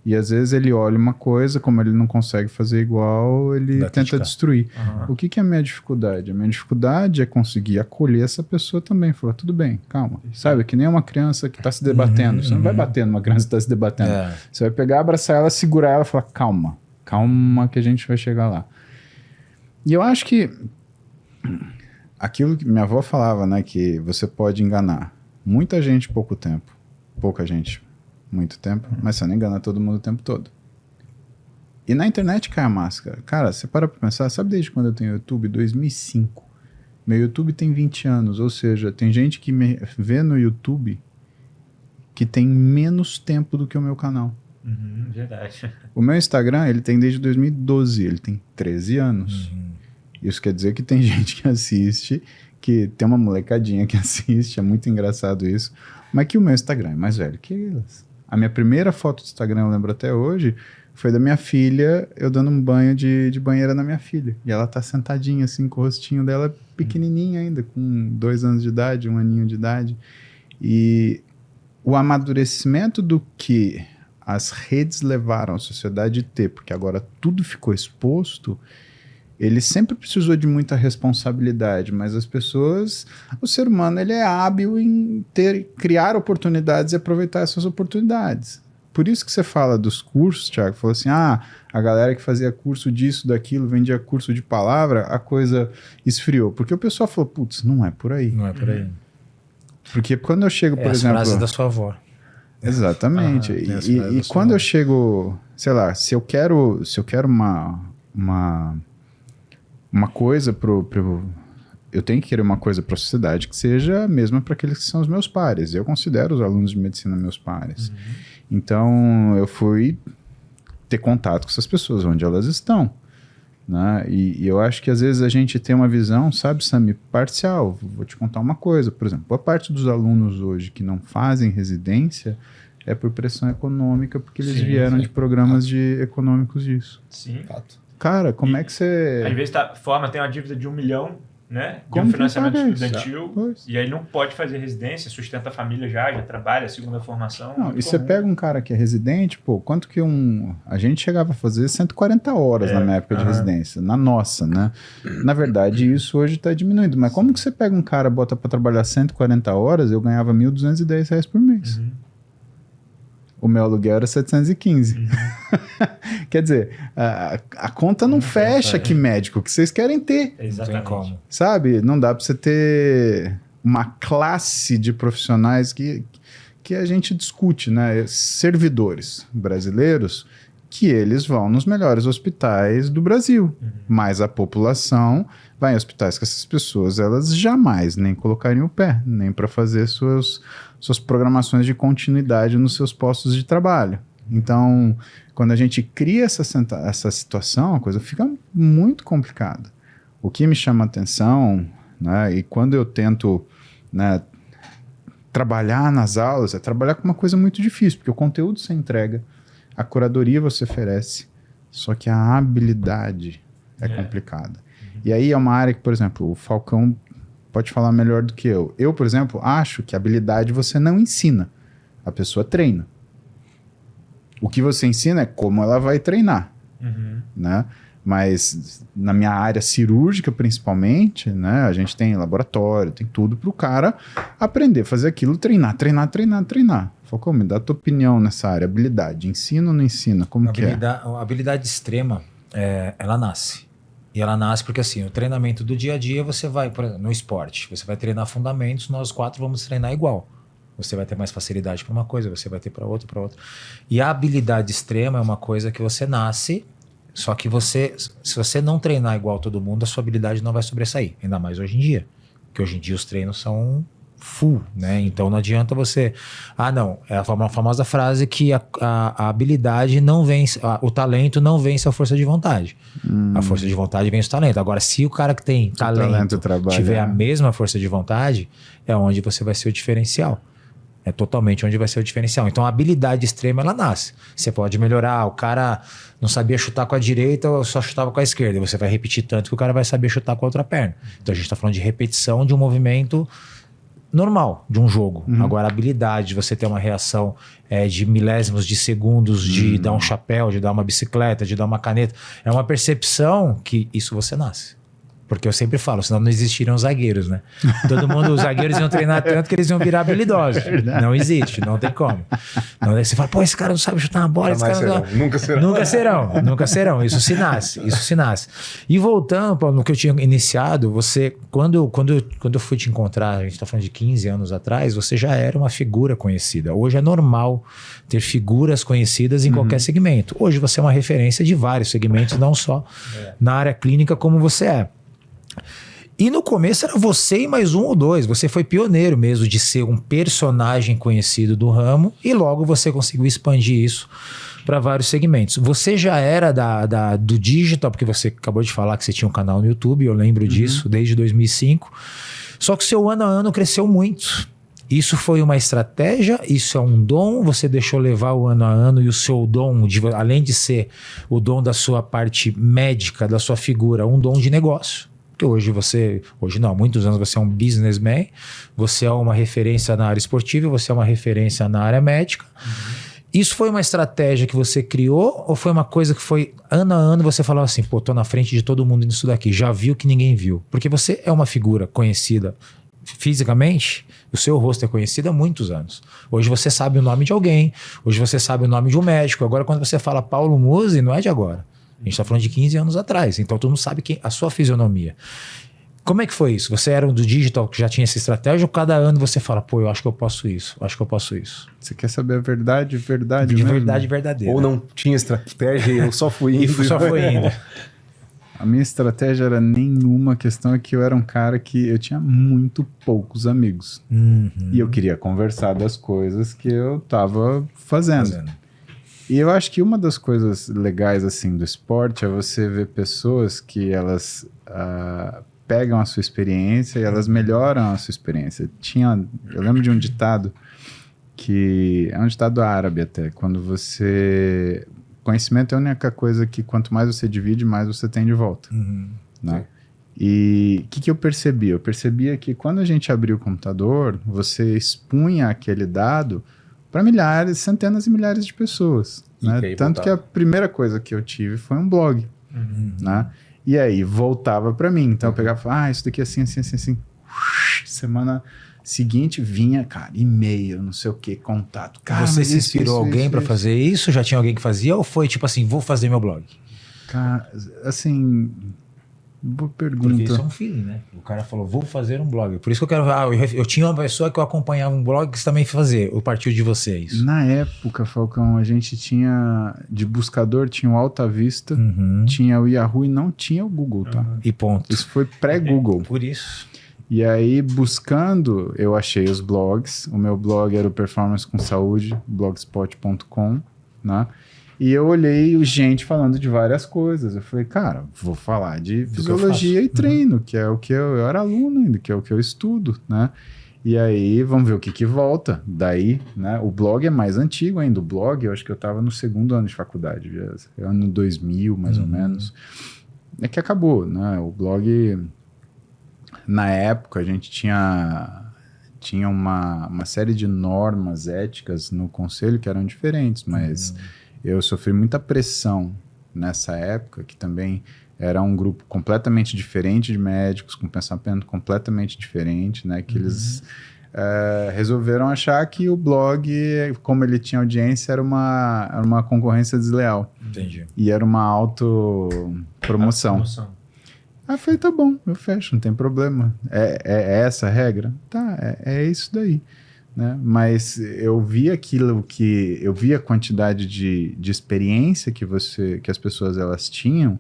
E às vezes ele olha uma coisa, como ele não consegue fazer igual, ele tenta destruir. O que é a minha dificuldade? A minha dificuldade é conseguir acolher essa pessoa também. Falar, tudo bem, calma. Sabe, que nem uma criança que está se debatendo. Você não vai bater numa criança que está se debatendo. Você vai pegar, abraçar ela, segurar ela e falar, calma. Calma que a gente vai chegar lá. E eu acho que aquilo que minha avó falava, né, que você pode enganar muita gente em pouco tempo. Pouca gente muito tempo, mas você não engana todo mundo o tempo todo. E na internet cai a máscara. Cara, você para pra pensar, sabe desde quando eu tenho YouTube? 2005. Meu YouTube tem 20 anos, ou seja, tem gente que me vê no YouTube que tem menos tempo do que o meu canal. Verdade. O meu Instagram, ele tem desde 2012, ele tem 13 anos. Isso quer dizer que tem gente que assiste, que tem uma molecadinha que assiste, é muito engraçado isso, mas que o meu Instagram é mais velho que elas. A minha primeira foto do Instagram, eu lembro até hoje, foi da minha filha, eu dando um banho de banheira na minha filha. E ela tá sentadinha assim, com o rostinho dela pequenininha ainda, com 2 anos de idade, 1 aninho de idade. E o amadurecimento do que as redes levaram a sociedade a ter, porque agora tudo ficou exposto, ele sempre precisou de muita responsabilidade, mas as pessoas, o ser humano, ele é hábil em criar oportunidades e aproveitar essas oportunidades. Por isso que você fala dos cursos, Thiago, falou assim, a galera que fazia curso disso, daquilo, vendia curso de palavra, a coisa esfriou. Porque o pessoal falou, putz, não é por aí. Não é por aí. Porque quando eu chego, por exemplo... as frases da sua avó. Exatamente. E quando eu chego, sei lá, se eu quero uma coisa eu tenho que querer uma coisa para a sociedade que seja a mesma para aqueles que são os meus pares. Eu considero os alunos de medicina meus pares. Então, eu fui ter contato com essas pessoas, onde elas estão. Né? E eu acho que às vezes a gente tem uma visão, sabe, Sami, parcial. Vou te contar uma coisa, por exemplo, boa parte dos alunos hoje que não fazem residência é por pressão econômica, porque eles vieram de programas econômicos disso. Sim. Cara, como é que você... Às vezes tem uma dívida de 1 milhão, né? De Como um financiamento que paga isso? estudantil. E aí não pode fazer residência, sustenta a família já trabalha, segunda formação. Não, e você pega um cara que é residente, pô, quanto que a gente chegava a fazer 140 horas na minha época de residência, na nossa, né? Na verdade, isso hoje está diminuindo. Mas como que você pega um cara, bota para trabalhar 140 horas, eu ganhava R$ 1.210 por mês. O meu aluguel era 715. Quer dizer, a conta não fecha que médico, que vocês querem ter. Exatamente. Como. Sabe? Não dá para você ter uma classe de profissionais que a gente discute, né? Servidores brasileiros, que eles vão nos melhores hospitais do Brasil. Mas a população vai em hospitais que essas pessoas, elas jamais nem colocariam o pé, nem para fazer suas programações de continuidade nos seus postos de trabalho. Então, quando a gente cria essa situação, a coisa fica muito complicada. O que me chama a atenção, né, e quando eu tento, né, trabalhar nas aulas, é trabalhar com uma coisa muito difícil, porque o conteúdo você entrega, a curadoria você oferece, só que a habilidade é complicada. E aí é uma área que, por exemplo, o Falcão pode falar melhor do que eu. Eu, por exemplo, acho que habilidade você não ensina. A pessoa treina. O que você ensina é como ela vai treinar. Né? Mas na minha área cirúrgica, principalmente, né, a gente tem laboratório, tem tudo para o cara aprender a fazer aquilo, treinar. Falcão, me dá a tua opinião nessa área. Habilidade, ensina ou não ensina? Como que é? A habilidade extrema, ela nasce. E ela nasce porque assim, o treinamento do dia a dia você vai, por exemplo, no esporte, você vai treinar fundamentos, nós 4 vamos treinar igual. Você vai ter mais facilidade para uma coisa, você vai ter para outra, para outra. E a habilidade extrema é uma coisa que você nasce, só que se você não treinar igual todo mundo, a sua habilidade não vai sobressair. Ainda mais hoje em dia. Porque hoje em dia os treinos são full, né? Então não adianta você... não, é a famosa frase que a habilidade não vence, o talento não vence a força de vontade. A força de vontade vence o talento. Agora, se o cara que tem talento tiver a mesma força de vontade, é onde você vai ser o diferencial. É totalmente onde vai ser o diferencial. Então a habilidade extrema, ela nasce. Você pode melhorar. O cara não sabia chutar com a direita ou só chutava com a esquerda. Você vai repetir tanto que o cara vai saber chutar com a outra perna. Então a gente está falando de repetição de um movimento normal, de um jogo. Agora a habilidade de você ter uma reação de milésimos de segundos, de dar um chapéu, de dar uma bicicleta, de dar uma caneta, é uma percepção que isso você nasce. Porque eu sempre falo, senão não existiriam os zagueiros, né? Todo mundo, os zagueiros iam treinar tanto que eles iam virar habilidosos. Não existe, não tem como. Não, você fala, esse cara não sabe chutar uma bola, esse cara não... Nunca serão. Isso se nasce. E voltando, Paulo, no que eu tinha iniciado, você, quando eu fui te encontrar, a gente está falando de 15 anos atrás, você já era uma figura conhecida. Hoje é normal ter figuras conhecidas em qualquer segmento. Hoje você é uma referência de vários segmentos, não só na área clínica como você é. E no começo era você e mais um ou dois. Você foi pioneiro mesmo de ser um personagem conhecido do ramo e logo você conseguiu expandir isso para vários segmentos. Você já era do digital, porque você acabou de falar que você tinha um canal no YouTube, eu lembro disso, desde 2005. Só que o seu ano a ano cresceu muito. Isso foi uma estratégia? Isso é um dom? Você deixou levar o ano a ano e o seu dom, além de ser o dom da sua parte médica, da sua figura, um dom de negócio? Porque hoje não, há muitos anos você é um businessman, você é uma referência na área esportiva, você é uma referência na área médica. Isso foi uma estratégia que você criou ou foi uma coisa que foi ano a ano você falava assim, tô na frente de todo mundo nisso daqui, já viu que ninguém viu? Porque você é uma figura conhecida fisicamente, o seu rosto é conhecido há muitos anos. Hoje você sabe o nome de alguém, hoje você sabe o nome de um médico. Agora quando você fala Paulo Musi, não é de agora. A gente está falando de 15 anos atrás. Então todo mundo sabe a sua fisionomia. Como é que foi isso? Você era do digital que já tinha essa estratégia ou cada ano você fala, eu acho que eu posso isso, Você quer saber a verdade de mesmo? Verdade verdadeira. Ou não tinha estratégia e eu só fui indo. A minha estratégia era nenhuma, a questão é que eu era um cara que eu tinha muito poucos amigos. E eu queria conversar das coisas que eu tava fazendo. E eu acho que uma das coisas legais assim do esporte é você ver pessoas que elas pegam a sua experiência e elas melhoram a sua experiência. Eu lembro de um ditado que é um ditado árabe até, quando conhecimento é a única coisa que quanto mais você divide, mais você tem de volta. Né? E o que eu percebi? Eu percebia que quando a gente abria o computador, você expunha aquele dado para milhares, centenas e milhares de pessoas. Né? Tanto que a primeira coisa que eu tive foi um blog. Né? E aí voltava para mim. Então eu pegava e falava, isso daqui é assim. Semana seguinte vinha, cara, e-mail, não sei o que, contato. Cara, você se inspirou alguém para fazer isso? Já tinha alguém que fazia? Ou foi tipo assim, vou fazer meu blog? Cara, assim... Boa pergunta. Porque isso é um feeling, né? O cara falou, vou fazer um blog. Por isso que eu quero... eu tinha uma pessoa que eu acompanhava um blog que você também fazia. O partiu de vocês. Na época, Falcão, a gente tinha... De buscador, tinha o Alta Vista, tinha o Yahoo e não tinha o Google, tá? E ponto. Isso foi pré-Google. Por isso. E aí, buscando, eu achei os blogs. O meu blog era o Performance com Saúde, blogspot.com, né? E eu olhei gente falando de várias coisas. Eu falei, cara, vou falar de fisiologia e treino, que é o que eu era aluno ainda, que é o que eu estudo, né? E aí, vamos ver o que volta. Daí, né? O blog é mais antigo ainda. O blog, eu acho que eu estava no 2º ano de faculdade, ano 2000, mais ou menos. É que acabou, né? O blog, na época, a gente tinha uma série de normas éticas no conselho que eram diferentes, mas... Eu sofri muita pressão nessa época, que também era um grupo completamente diferente de médicos, com pensamento completamente diferente, né? Que eles resolveram achar que o blog, como ele tinha audiência, era uma concorrência desleal. Entendi. E era uma autopromoção. Aí eu falei, tá bom, eu fecho, não tem problema. É essa a regra? Tá, é isso daí. Né? Mas eu vi aquilo que... Eu vi a quantidade de experiência que as pessoas elas tinham,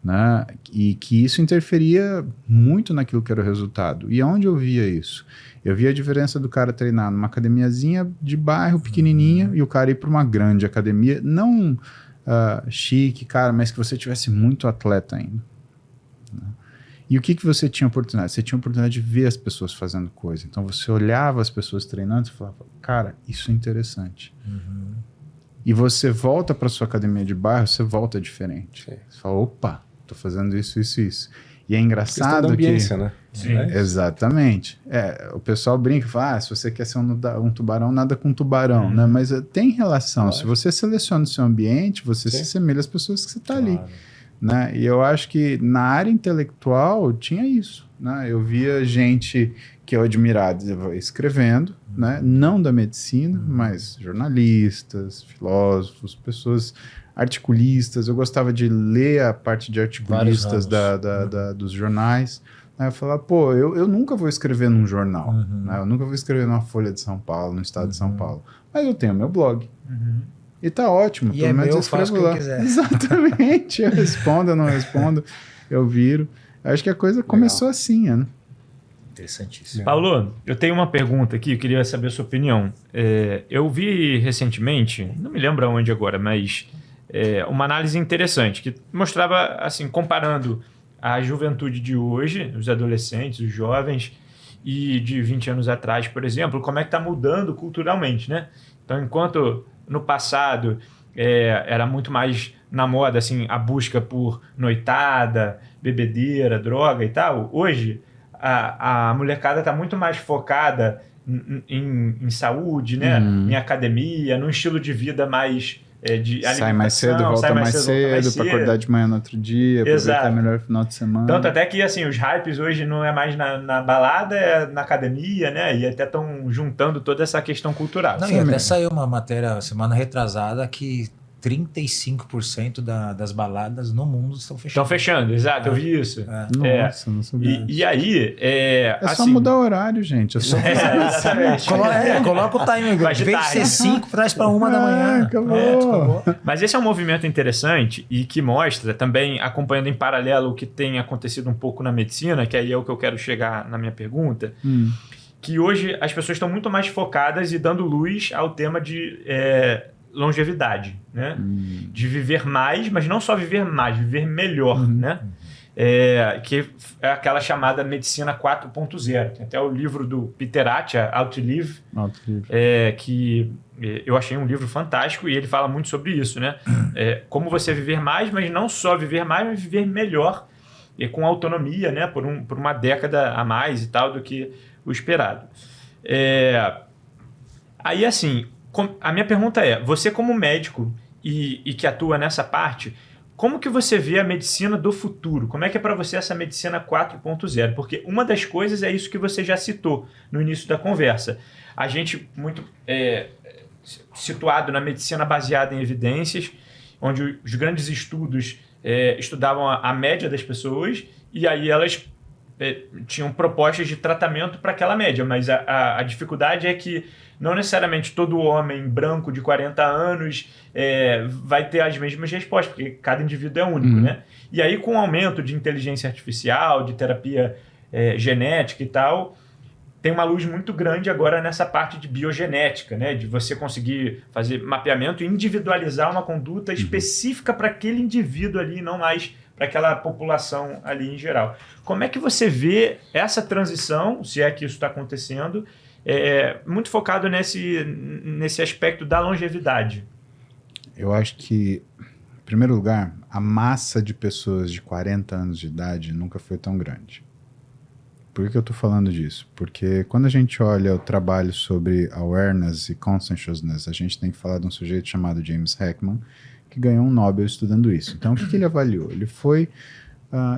né? E que isso interferia muito naquilo que era o resultado. E onde eu via isso? Eu via a diferença do cara treinar numa academiazinha de bairro pequenininha e o cara ir para uma grande academia, não chique, cara, mas que você tivesse muito atleta ainda. Né? E o que você tinha oportunidade? Você tinha oportunidade de ver as pessoas fazendo coisa. Então você olhava as pessoas treinando e falava, cara, isso é interessante. E você volta para sua academia de bairro, você volta diferente. Sim. Você fala, opa, tô fazendo isso. E é engraçado da ambiência, que... né? Sim. Exatamente. Se pessoal brinca e fala, se você quer ser um tubarão, nada com tubarão, né? Mas tem relação. Claro. Se você seleciona o seu ambiente, você se assemelha às pessoas que você está ali. Né? E eu acho que na área intelectual tinha isso. Né? Eu via gente que eu admirava escrevendo, né? Não da medicina, mas jornalistas, filósofos, pessoas articulistas. Eu gostava de ler a parte de articulistas dos jornais. Aí eu falava, pô, eu nunca vou escrever num jornal, né? Eu nunca vou escrever numa Folha de São Paulo, no Estado de São Paulo. Mas eu tenho meu blog. E tá ótimo, E pelo menos eu faço escrevo o lá. que eu quiser. Exatamente, eu respondo, eu não respondo, eu viro. Acho que a coisa começou assim, né? Interessantíssimo. Paulo, eu tenho uma pergunta aqui, eu queria saber a sua opinião. Eu vi recentemente, não me lembro aonde agora, mas uma análise interessante que mostrava, assim, comparando a juventude de hoje, os adolescentes, os jovens, e de 20 anos atrás, por exemplo, como é que está mudando culturalmente, né? Então, enquanto no passado era muito mais na moda, assim, a busca por noitada, bebedeira, droga e tal, hoje a molecada está muito mais focada em saúde, né? Em academia, num estilo de vida mais de alimentação. Sai mais cedo, volta mais cedo, para acordar de manhã no outro dia, aproveitar melhor o final de semana. Tanto até que assim, os hypes hoje não é mais na balada, é na academia, né? E até estão juntando toda essa questão cultural. Não, e até saiu uma matéria semana retrasada que 35% das baladas no mundo estão fechando. Estão fechando, exato, eu vi isso. Nossa, não sabia. E aí... É só mudar o horário, gente. É só exatamente. Coloca o timer. Em vez de ser 5, traz para 1 da manhã. Acabou. Mas esse é um movimento interessante e que mostra, também acompanhando em paralelo o que tem acontecido um pouco na medicina, que aí é o que eu quero chegar na minha pergunta, que hoje as pessoas estão muito mais focadas e dando luz ao tema de... longevidade, né? De viver mais, mas não só viver mais, viver melhor, né? Que é aquela chamada medicina 4.0. Tem até o livro do Peter Attia, Outlive, que eu achei um livro fantástico e ele fala muito sobre isso, né? Como você viver mais, mas não só viver mais, mas viver melhor e com autonomia, né? Por uma década a mais e tal do que o esperado. Aí, assim... A minha pergunta é, você como médico e que atua nessa parte, como que você vê a medicina do futuro? Como é que é para você essa medicina 4.0? Porque uma das coisas é isso que você já citou no início da conversa. A gente muito situado na medicina baseada em evidências, onde os grandes estudos estudavam a média das pessoas e aí elas tinham propostas de tratamento para aquela média, mas a dificuldade é que não necessariamente todo homem branco de 40 anos vai ter as mesmas respostas, porque cada indivíduo é único, né? E aí, com o aumento de inteligência artificial, de terapia genética e tal, tem uma luz muito grande agora nessa parte de biogenética, né? De você conseguir fazer mapeamento e individualizar uma conduta específica para aquele indivíduo ali, não mais para aquela população ali em geral. Como é que você vê essa transição, se é que isso está acontecendo, muito focado nesse aspecto da longevidade? Eu acho que, em primeiro lugar, a massa de pessoas de 40 anos de idade nunca foi tão grande. Por que eu estou falando disso? Porque quando a gente olha o trabalho sobre awareness e consciousness, a gente tem que falar de um sujeito chamado James Heckman, que ganhou um Nobel estudando isso. Então, o que ele avaliou? Ele foi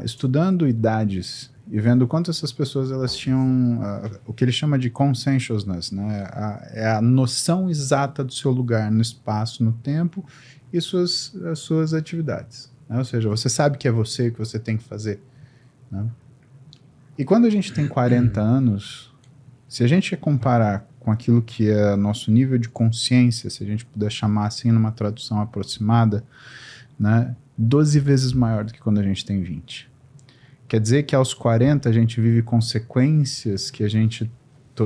estudando idades e vendo quanto essas pessoas elas tinham o que ele chama de consciousness, né? É a noção exata do seu lugar no espaço, no tempo e as suas atividades. Né? Ou seja, você sabe que é você, que você tem que fazer. né? E quando a gente tem 40 anos, se a gente comparar com aquilo que é nosso nível de consciência, se a gente puder chamar assim numa tradução aproximada, né, 12 vezes maior do que quando a gente tem 20. Quer dizer que aos 40 a gente vive consequências que a gente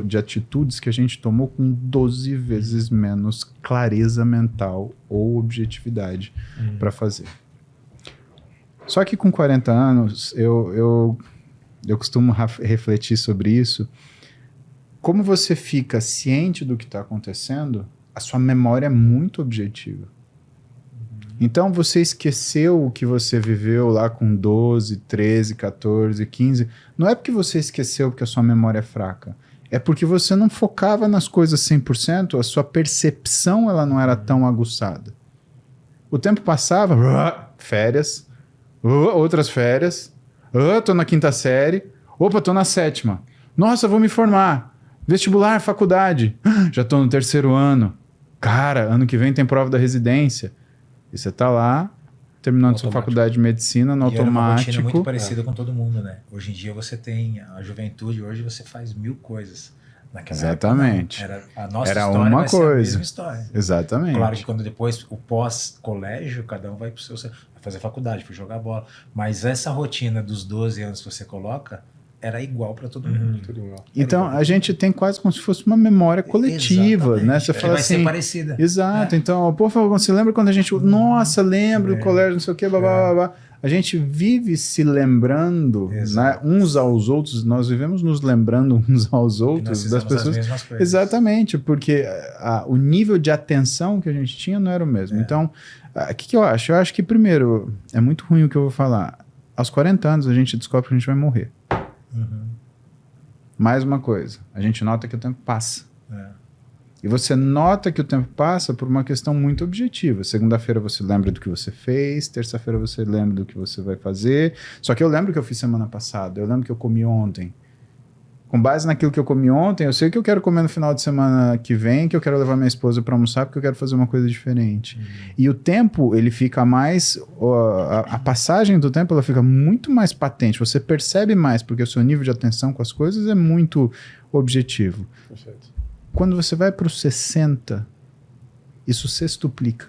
de atitudes que a gente tomou com 12 vezes menos clareza mental ou objetividade para fazer. Só que com 40 anos, eu costumo refletir sobre isso. Como você fica ciente do que está acontecendo, a sua memória é muito objetiva. Então, você esqueceu o que você viveu lá com 12, 13, 14, 15. Não é porque você esqueceu porque a sua memória é fraca. É porque você não focava nas coisas 100%, a sua percepção ela não era tão aguçada. O tempo passava, férias, outras férias, tô na 5ª série, opa, tô na 7ª. Nossa, vou me formar. Vestibular, faculdade. Já tô no 3º ano. Cara, ano que vem tem prova da residência. E você tá lá, terminando sua faculdade de medicina no automático. Era uma rotina muito parecida com todo mundo, né? Hoje em dia você tem a juventude, hoje você faz 1000 coisas. Naquela Exatamente. época, a nossa era história uma vai ser a coisa. mesma história. Exatamente. Claro que quando depois o pós-colégio, cada um vai pro seu, vai fazer faculdade, vai jogar bola. Mas essa rotina dos 12 anos que você coloca era igual para todo mundo. Tudo igual. Então, a gente tem quase como se fosse uma memória coletiva, né? Você fala vai assim, ser parecida. Exato. Então, por favor, você lembra quando a gente... Nossa, lembro do colégio, não sei o quê, blá, blá, blá, blá. A gente vive se lembrando, né, uns aos outros, nós vivemos nos lembrando uns aos outros das pessoas. As mesmas coisas. Exatamente, porque o nível de atenção que a gente tinha não era o mesmo. Então, o que eu acho? Eu acho que, primeiro, é muito ruim o que eu vou falar. Aos 40 anos, a gente descobre que a gente vai morrer. Mais uma coisa, a gente nota que o tempo passa. E você nota que o tempo passa por uma questão muito objetiva. Segunda-feira você lembra do que você fez, terça-feira você lembra do que você vai fazer. Só que eu lembro que eu fiz semana passada, eu lembro que eu comi ontem. Com base naquilo que eu comi ontem, eu sei que eu quero comer no final de semana que vem, que eu quero levar minha esposa para almoçar, porque eu quero fazer uma coisa diferente. E o tempo, ele fica mais... A passagem do tempo, ela fica muito mais patente. Você percebe mais, porque o seu nível de atenção com as coisas é muito objetivo. Perfeito. Quando você vai para os 60, isso sextuplica.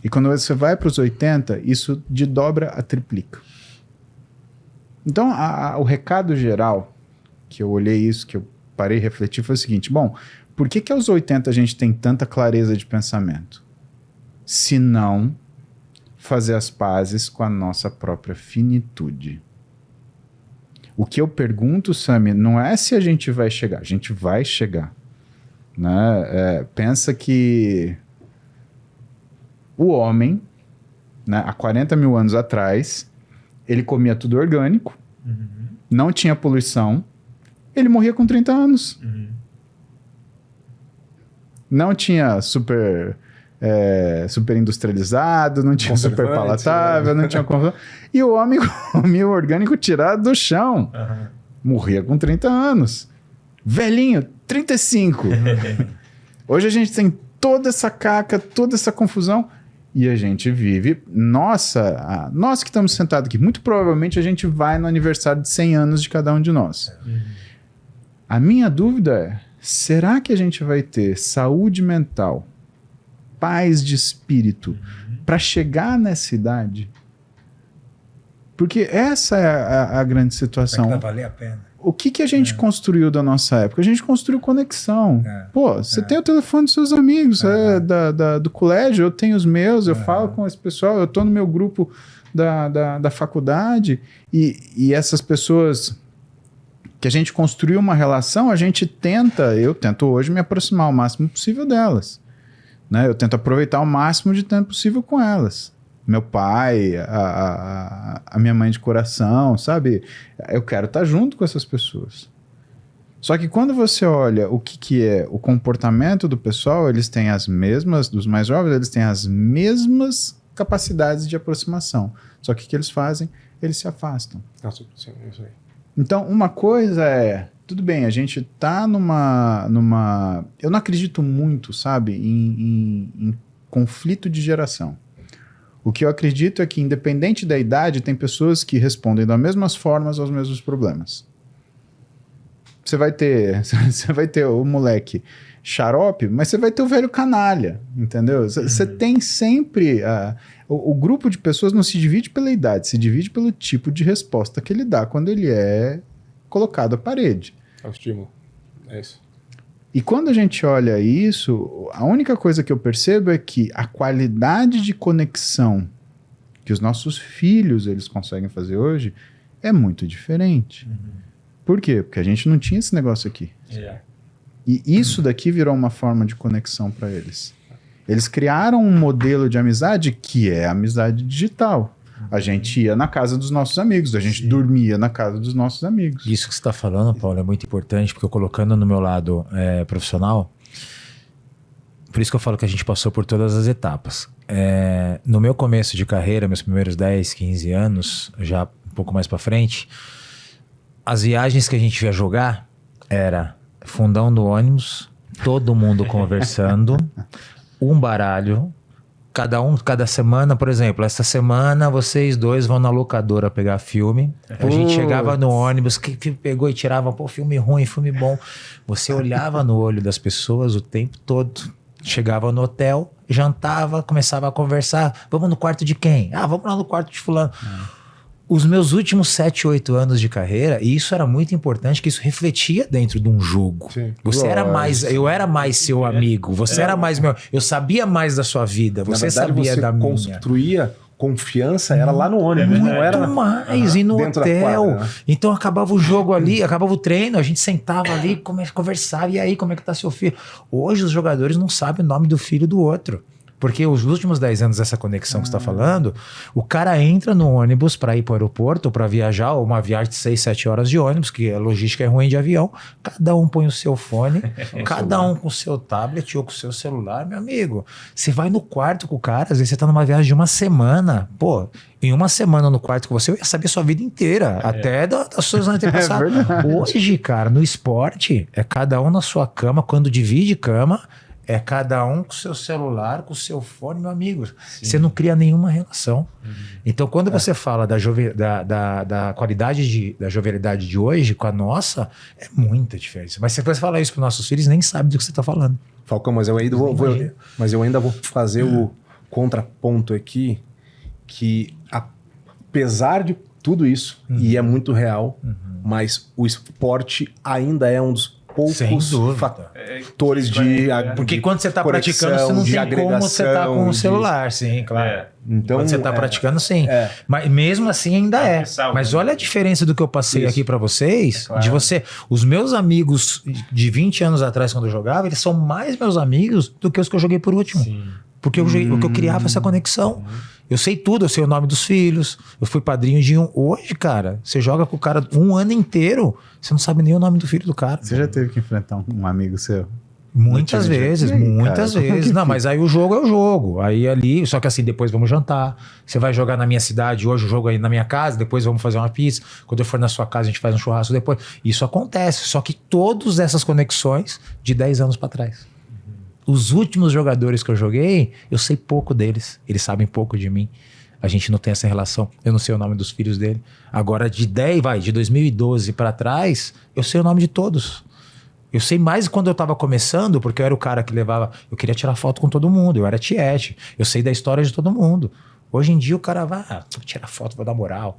E quando você vai para os 80, isso de dobra a triplica. Então, o recado geral, que eu olhei isso, que eu parei e refleti, foi o seguinte: bom, por que aos 80 a gente tem tanta clareza de pensamento? Se não fazer as pazes com a nossa própria finitude. O que eu pergunto, Sami, não é se a gente vai chegar. A gente vai chegar. Né? Pensa que o homem, né, há 40 mil anos atrás, ele comia tudo orgânico, não tinha poluição, ele morria com 30 anos. Não tinha super industrializado, não tinha super palatável, não tinha... E o homem comia o orgânico tirado do chão. Morria com 30 anos. Velhinho, 35. Hoje a gente tem toda essa caca, toda essa confusão, e a gente vive... nós que estamos sentados aqui, muito provavelmente a gente vai no aniversário de 100 anos de cada um de nós. A minha dúvida é, será que a gente vai ter saúde mental, paz de espírito, para chegar nessa idade? Porque essa é a grande situação. Vai valer a pena. O que a gente construiu da nossa época? A gente construiu conexão. Pô, você tem o telefone dos seus amigos, do colégio, eu tenho os meus, eu falo com esse pessoal, eu tô no meu grupo da faculdade, e essas pessoas que a gente construiu uma relação, eu tento hoje me aproximar o máximo possível delas. Né? Eu tento aproveitar o máximo de tempo possível com elas. Meu pai, a minha mãe de coração, sabe? Eu quero estar junto com essas pessoas. Só que quando você olha o que é o comportamento do pessoal, eles têm as mesmas, dos mais jovens, eles têm as mesmas capacidades de aproximação. Só que o que eles fazem? Eles se afastam. Nossa, sim, isso aí. Então, uma coisa é... Tudo bem, a gente tá numa... Eu não acredito muito, sabe, em conflito de geração. O que eu acredito é que, independente da idade, tem pessoas que respondem das mesmas formas aos mesmos problemas. Você vai ter o moleque xarope, mas você vai ter o velho canalha, entendeu? Você tem sempre... O grupo de pessoas não se divide pela idade, se divide pelo tipo de resposta que ele dá quando ele é colocado à parede. É o estímulo. É isso. E quando a gente olha isso, a única coisa que eu percebo é que a qualidade de conexão que os nossos filhos eles conseguem fazer hoje é muito diferente. Por quê? Porque a gente não tinha esse negócio aqui. E isso daqui virou uma forma de conexão para eles. Eles criaram um modelo de amizade que é a amizade digital. A gente ia na casa dos nossos amigos, a gente dormia na casa dos nossos amigos. Isso que você está falando, Paulo, é muito importante, porque eu colocando no meu lado profissional, por isso que eu falo que a gente passou por todas as etapas. No meu começo de carreira, meus primeiros 10, 15 anos, já um pouco mais para frente, as viagens que a gente ia jogar era fundão do ônibus, todo mundo conversando, um baralho, cada semana, por exemplo, essa semana vocês dois vão na locadora pegar filme. A gente chegava no ônibus, que pegou e tirava, pô, filme ruim, filme bom. Você olhava no olho das pessoas o tempo todo. Chegava no hotel, jantava, começava a conversar. Vamos no quarto de quem? Vamos lá no quarto de fulano. Os meus últimos 7, 8 anos de carreira, e isso era muito importante, que isso refletia dentro de um jogo. Sim. Eu era mais seu amigo, você era mais meu, eu sabia mais da sua vida, você sabia da minha. Você construía confiança, era lá no ônibus, muito não era mais, e no dentro hotel. Da quadra, né? Então acabava o jogo ali, acabava o treino, a gente sentava ali, conversava, e aí, como é que tá seu filho? Hoje os jogadores não sabem o nome do filho do outro. Porque os últimos 10 anos dessa conexão que você está falando, o cara entra no ônibus para ir para o aeroporto ou para viajar, ou uma viagem de 6, 7 horas de ônibus, que a logística é ruim de avião, cada um põe o seu fone, cada um com o seu tablet ou com o seu celular, meu amigo. Você vai no quarto com o cara, às vezes você está numa viagem de uma semana, pô, em uma semana no quarto com você, eu ia saber sua vida inteira, até das suas antepassadas. Hoje, cara, no esporte, é cada um na sua cama, quando divide cama, é cada um com o seu celular, com o seu fone, meu amigo. Sim. Você não cria nenhuma relação. Então, quando você fala da qualidade da jovialidade de hoje com a nossa, é muita diferença. Mas se você falar isso para os nossos filhos, nem sabe do que você está falando. Falcão, mas eu ainda vou fazer o contraponto aqui, que apesar de tudo isso, e é muito real, mas o esporte ainda é um dos poucos fatores de porque quando você está praticando, você não tem como você tá com o celular, sim, claro. Então, quando você está praticando, sim. Mas mesmo assim ainda é. Mas olha a diferença do que eu passei aqui para vocês, de você. Os meus amigos de 20 anos atrás, quando eu jogava, eles são mais meus amigos do que os que eu joguei por último. Sim. Porque eu criava essa conexão. Eu sei tudo, eu sei o nome dos filhos, eu fui padrinho de um. Hoje, cara, você joga com o cara um ano inteiro, você não sabe nem o nome do filho do cara. Você já teve que enfrentar um amigo seu? Muitas vezes. Não, mas aí o jogo é o jogo. Aí ali, só que assim, depois vamos jantar. Você vai jogar na minha cidade, hoje o jogo aí na minha casa, depois vamos fazer uma pizza. Quando eu for na sua casa, a gente faz um churrasco depois. Isso acontece, só que todas essas conexões de 10 anos para trás. Os últimos jogadores que eu joguei, eu sei pouco deles. Eles sabem pouco de mim. A gente não tem essa relação. Eu não sei o nome dos filhos dele. Agora, de 2012 para trás, eu sei o nome de todos. Eu sei mais quando eu tava começando, porque eu era o cara que levava... Eu queria tirar foto com todo mundo. Eu era tiete. Eu sei da história de todo mundo. Hoje em dia, o cara vai... vou tirar foto, vou dar moral.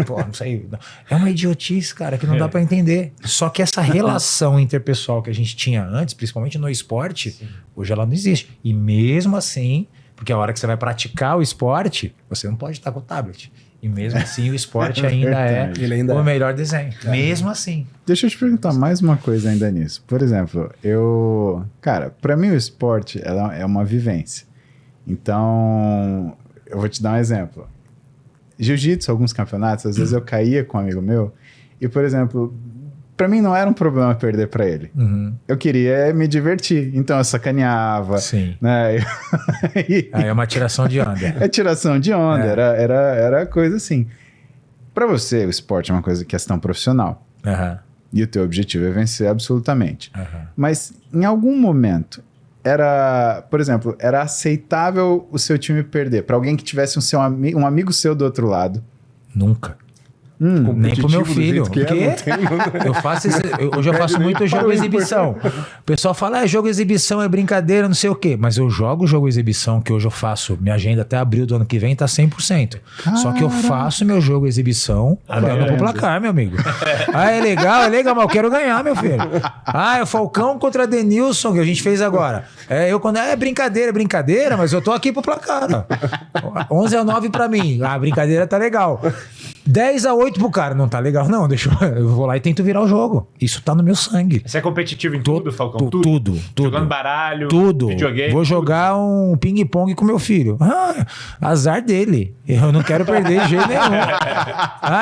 Pô, não sei. É uma idiotice, cara, que não dá pra entender. Só que essa relação interpessoal que a gente tinha antes, principalmente no esporte, hoje ela não existe. E mesmo assim, porque a hora que você vai praticar o esporte, você não pode estar com o tablet. E mesmo assim, o esporte ainda é o melhor desenho. Mesmo assim. Deixa eu te perguntar mais uma coisa ainda nisso. Por exemplo, cara, pra mim o esporte é uma vivência. Então, eu vou te dar um exemplo. Jiu-jitsu, alguns campeonatos, às vezes eu caía com um amigo meu e, por exemplo, pra mim não era um problema perder pra ele. Eu queria me divertir, então eu sacaneava. Sim. Né? É uma tiração de onda. É tiração de onda, era coisa assim. Pra você, o esporte é uma questão profissional. E o teu objetivo é vencer absolutamente. Mas em algum momento, era, por exemplo, era aceitável o seu time perder para alguém que tivesse um amigo seu do outro lado? Nunca. Nem pro meu filho. Porque eu faço eu já faço muito jogo exibição. O pessoal fala, jogo exibição é brincadeira, não sei o quê. Mas eu jogo jogo exibição, que hoje eu faço. Minha agenda até abril do ano que vem tá 100%. Só que eu faço meu jogo exibição olhando pro placar, meu amigo. É legal, mas eu quero ganhar, meu filho. É o Falcão contra Denilson, que a gente fez agora. É brincadeira, mas eu tô aqui pro placar. Ó. 11-9 pra mim. A brincadeira tá legal. 10-8 pro cara. Não tá legal, não. Eu vou lá e tento virar o jogo. Isso tá no meu sangue. Você é competitivo em tudo, Falcão? Tudo. Jogando baralho, videogame. Vou jogar um ping-pong com meu filho. Azar dele. Eu não quero perder de jeito nenhum.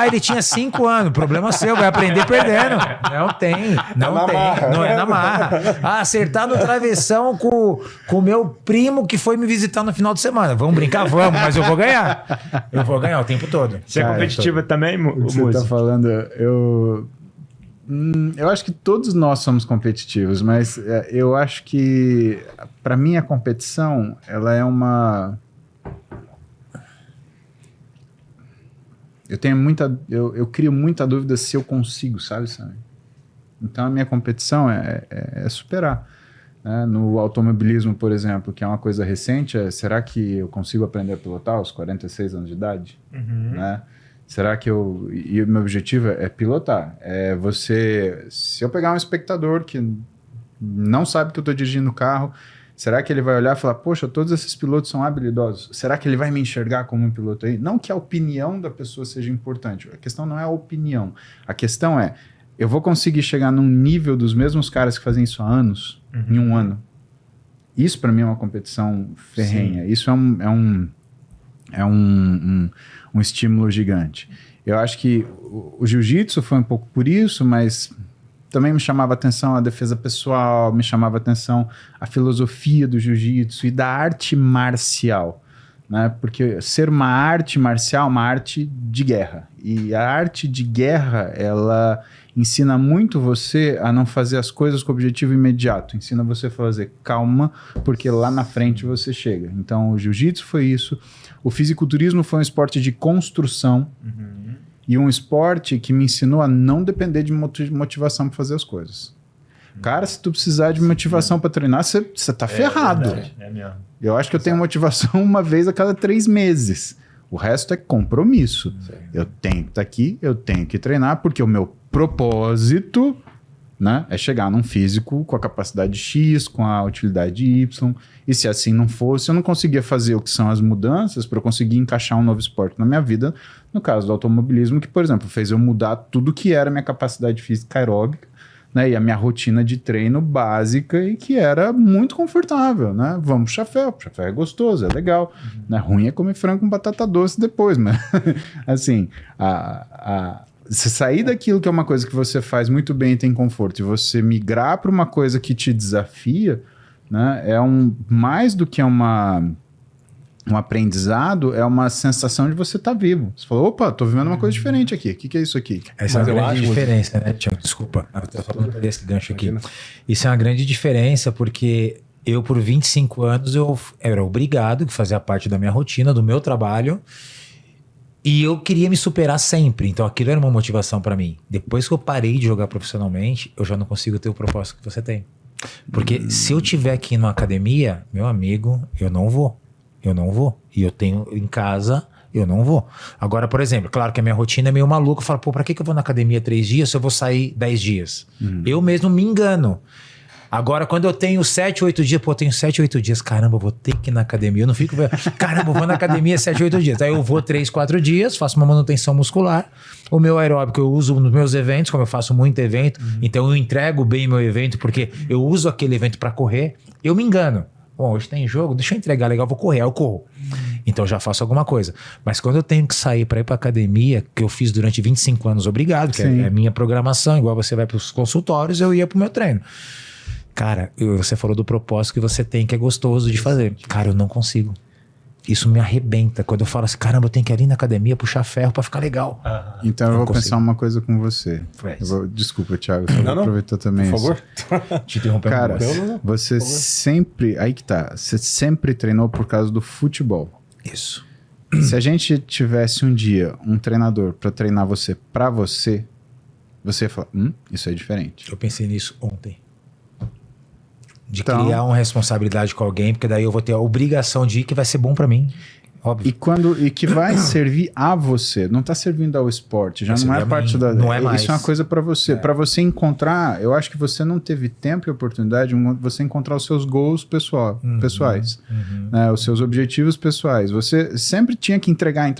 Ele tinha 5 anos. Problema seu, vai aprender perdendo. Não tem. Não é na marra. Acertar no travessão com o meu primo que foi me visitar no final de semana. Vamos brincar? Vamos, mas eu vou ganhar. Eu vou ganhar o tempo todo. Você é competitiva também, Muzi? Você tá falando, eu acho que todos nós somos competitivos, mas eu acho que para mim a competição, ela é uma... Eu crio muita dúvida se eu consigo, sabe? Então a minha competição é superar. Né? No automobilismo, por exemplo, que é uma coisa recente, será que eu consigo aprender a pilotar aos 46 anos de idade? Né? Será que E o meu objetivo é pilotar. Se eu pegar um espectador que não sabe que eu estou dirigindo o carro, será que ele vai olhar e falar, poxa, todos esses pilotos são habilidosos? Será que ele vai me enxergar como um piloto aí? Não que a opinião da pessoa seja importante. A questão não é a opinião. A questão é, eu vou conseguir chegar num nível dos mesmos caras que fazem isso há anos, em um ano. Isso para mim é uma competição ferrenha. Sim. Isso é um estímulo gigante. Eu acho que o jiu-jitsu foi um pouco por isso, mas também me chamava atenção a defesa pessoal, me chamava atenção a filosofia do jiu-jitsu e da arte marcial. Né? Porque ser uma arte marcial é uma arte de guerra. E a arte de guerra, ela ensina muito você a não fazer as coisas com objetivo imediato. Ensina você a fazer calma, porque lá na frente você chega. Então, o jiu-jitsu foi isso. O fisiculturismo foi um esporte de construção. E um esporte que me ensinou a não depender de motivação para fazer as coisas. Cara, se tu precisar de motivação para treinar, você tá ferrado. É mesmo. Eu acho que eu tenho motivação uma vez a cada 3 meses. O resto é compromisso. Sim. Eu tenho que estar aqui, eu tenho que treinar, porque o meu propósito, né, é chegar num físico com a capacidade X, com a utilidade Y. E se assim não fosse, eu não conseguia fazer o que são as mudanças para eu conseguir encaixar um novo esporte na minha vida. No caso do automobilismo, que, por exemplo, fez eu mudar tudo que era minha capacidade física aeróbica, né, e a minha rotina de treino básica, e que era muito confortável, né? Vamos pro chafé é gostoso, é legal. Né? Ruim é comer frango com batata doce depois, mas assim, se sair daquilo que é uma coisa que você faz muito bem e tem conforto, e você migrar para uma coisa que te desafia, né, mais do que um aprendizado, é uma sensação de você estar vivo. Você falou, opa, tô vivendo uma coisa diferente aqui. O que é isso aqui? Essa é uma grande diferença, né, Tiago? Desculpa, eu tô falando por esse gancho aqui. Isso é uma grande diferença, porque eu, por 25 anos, eu era obrigado, que fazia parte da minha rotina, do meu trabalho, e eu queria me superar sempre. Então aquilo era uma motivação para mim. Depois que eu parei de jogar profissionalmente, eu já não consigo ter o propósito que você tem. Porque se eu tiver aqui numa academia, meu amigo, eu não vou. E eu tenho em casa, eu não vou. Agora, por exemplo, claro que a minha rotina é meio maluca. Eu falo, pra que eu vou na academia 3 dias se eu vou sair 10 dias? Eu mesmo me engano. Agora, quando eu tenho 7, 8 dias, eu tenho 7, 8 dias, caramba, eu vou ter que ir na academia. Eu não fico, caramba, eu vou na academia 7, 8 dias. Aí eu vou 3, 4 dias, faço uma manutenção muscular. O meu aeróbico eu uso nos meus eventos, como eu faço muito evento. Então eu entrego bem meu evento, porque eu uso aquele evento para correr. Eu me engano. Bom, hoje tem jogo, deixa eu entregar legal, vou correr, aí eu corro. Então eu já faço alguma coisa. Mas quando eu tenho que sair para ir para academia, que eu fiz durante 25 anos obrigado, que é a minha programação, igual você vai para os consultórios, eu ia pro meu treino. Cara, você falou do propósito que você tem, que é gostoso de fazer. Cara, eu não consigo. Isso me arrebenta. Quando eu falo assim, caramba, eu tenho que ir ali na academia puxar ferro pra ficar legal. Então eu Não vou consigo. pensar uma coisa com você. Desculpa, Thiago, só vou aproveitar também Por isso. favor. Te interrompendo. Cara, Não. você sempre... Aí que tá. Você sempre treinou por causa do futebol. Isso. Se a gente tivesse um dia um treinador pra treinar você pra você, você ia falar, isso é diferente. Eu pensei nisso ontem. De Então- criar uma responsabilidade com alguém, porque daí eu vou ter a obrigação de ir, que vai ser bom pra mim. Óbvio. E que vai servir a você, não tá servindo ao esporte, já Vai não é servir a parte mim, da... não é mais. Isso é uma coisa pra você. Pra você encontrar, eu acho que você não teve tempo e oportunidade de você encontrar os seus goals pessoais, né, os seus objetivos pessoais. Você sempre tinha que entregar.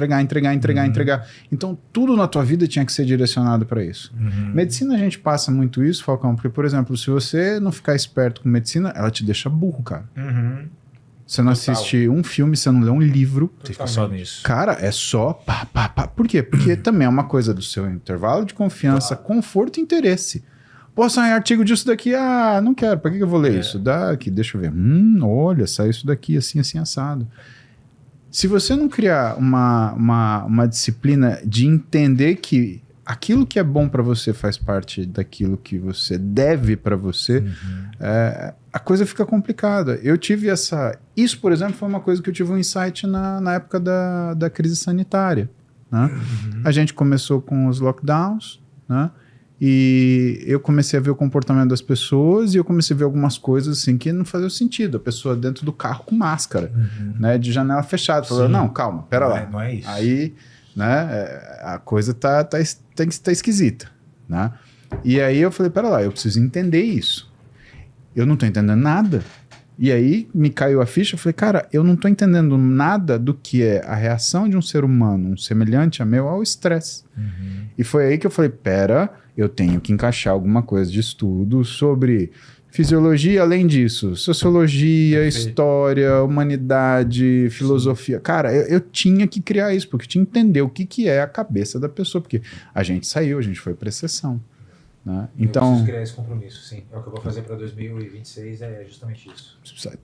Então, tudo na tua vida tinha que ser direcionado pra isso. Medicina, a gente passa muito isso, Falcão, porque, por exemplo, se você não ficar esperto com medicina, ela te deixa burro, cara. Você não assiste um filme, você não lê um livro. Você fica só nisso. Cara, é só pá. Por quê? Porque também é uma coisa do seu intervalo de confiança, conforto e interesse. Posso sair artigo disso daqui? Ah, não quero. Pra que eu vou ler isso? Daqui, deixa eu ver. Olha, saiu isso daqui assim, assado. Se você não criar uma disciplina de entender que aquilo que é bom pra você faz parte daquilo que você deve pra você, a coisa fica complicada. Eu tive isso, por exemplo, foi uma coisa que eu tive um insight na época da crise sanitária, né? A gente começou com os lockdowns, né? E eu comecei a ver o comportamento das pessoas e eu comecei a ver algumas coisas assim que não faziam sentido. A pessoa dentro do carro com máscara, né? De janela fechada. Falou, não, calma, pera lá. Não é isso. Aí, né, a coisa tá esquisita, né? E aí eu falei, pera lá, eu preciso entender isso. Eu não tô entendendo nada. E aí me caiu a ficha, eu falei, cara, eu não tô entendendo nada do que é a reação de um ser humano, um semelhante a meu, ao estresse. E foi aí que eu falei, pera, eu tenho que encaixar alguma coisa de estudo sobre fisiologia, além disso, sociologia, história, humanidade, filosofia. Cara, eu tinha que criar isso, porque eu tinha que entender o que é a cabeça da pessoa, porque a gente saiu, a gente foi para exceção, né? Então, Eu preciso criar esse compromisso, sim. É o que eu vou fazer para 2026, é justamente isso.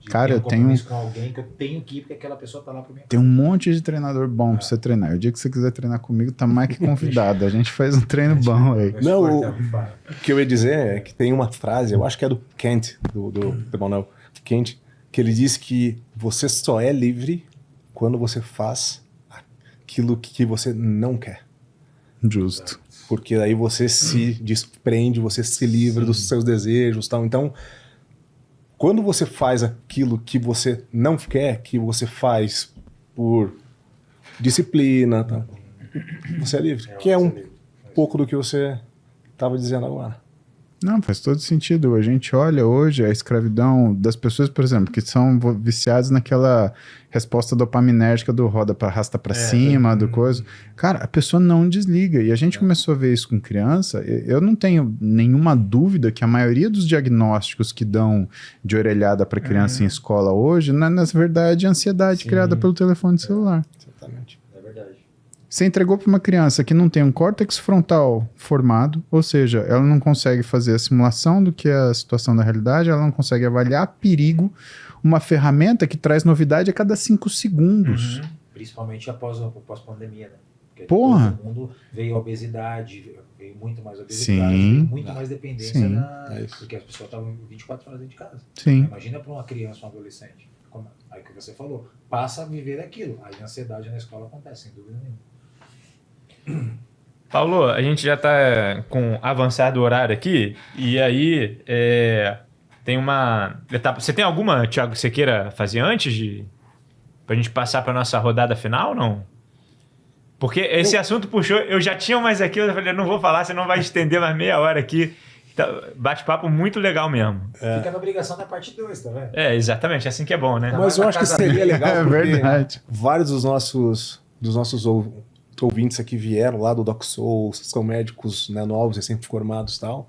cara, eu tenho compromisso com alguém que eu tenho que ir, porque aquela pessoa tá lá por mim. tem um monte de treinador bom pra você treinar. O dia que você quiser treinar comigo, tá mais que convidado. A gente faz um treino bom aí. Não, o que eu ia dizer é que tem uma frase, eu acho que é do Kant, do Emmanuel Kant, que ele diz que você só é livre quando você faz aquilo que você não quer. Justo. Porque aí você se desprende, você se livra dos seus desejos, tal. Então, quando você faz aquilo que você não quer, que você faz por disciplina, tal, você é livre. Que é um pouco do que você estava dizendo agora. Não, faz todo sentido. A gente olha hoje a escravidão das pessoas, por exemplo, que são viciadas naquela resposta dopaminérgica do roda para arrasta para cima, do coisa. Cara, a pessoa não desliga. E a gente começou a ver isso com criança. Eu não tenho nenhuma dúvida que a maioria dos diagnósticos que dão de orelhada para criança em escola hoje, na verdade, é ansiedade criada pelo telefone celular. Exatamente. É verdade. Você entregou para uma criança que não tem um córtex frontal formado, ou seja, ela não consegue fazer a simulação do que é a situação da realidade, ela não consegue avaliar perigo, uma ferramenta que traz novidade a cada 5 segundos. Principalmente após pandemia, né? Porque Porra! todo mundo veio a obesidade, veio muito mais obesidade, Sim. veio muito mais dependência, Sim. porque as pessoas estavam 24 horas dentro de casa. Sim. Imagina para uma criança, um adolescente. Aí que você falou, passa a viver aquilo. Aí a ansiedade na escola acontece, sem dúvida nenhuma. Paulo, a gente já está com avançado horário aqui, e aí tem uma etapa. Você tem alguma, Thiago, que você queira fazer antes pra gente passar para nossa rodada final, não? Porque esse assunto puxou, eu já tinha mais aqui, eu falei, não vou falar, senão vai estender mais meia hora aqui. Então, bate-papo muito legal mesmo. Fica na obrigação da parte 2, tá vendo? Exatamente, assim que é bom, né? Mas eu acho que seria legal, É porque verdade. vários dos nossos ouvintes aqui vieram lá do Doc Soul, são médicos, né, novos, recém-formados e tal.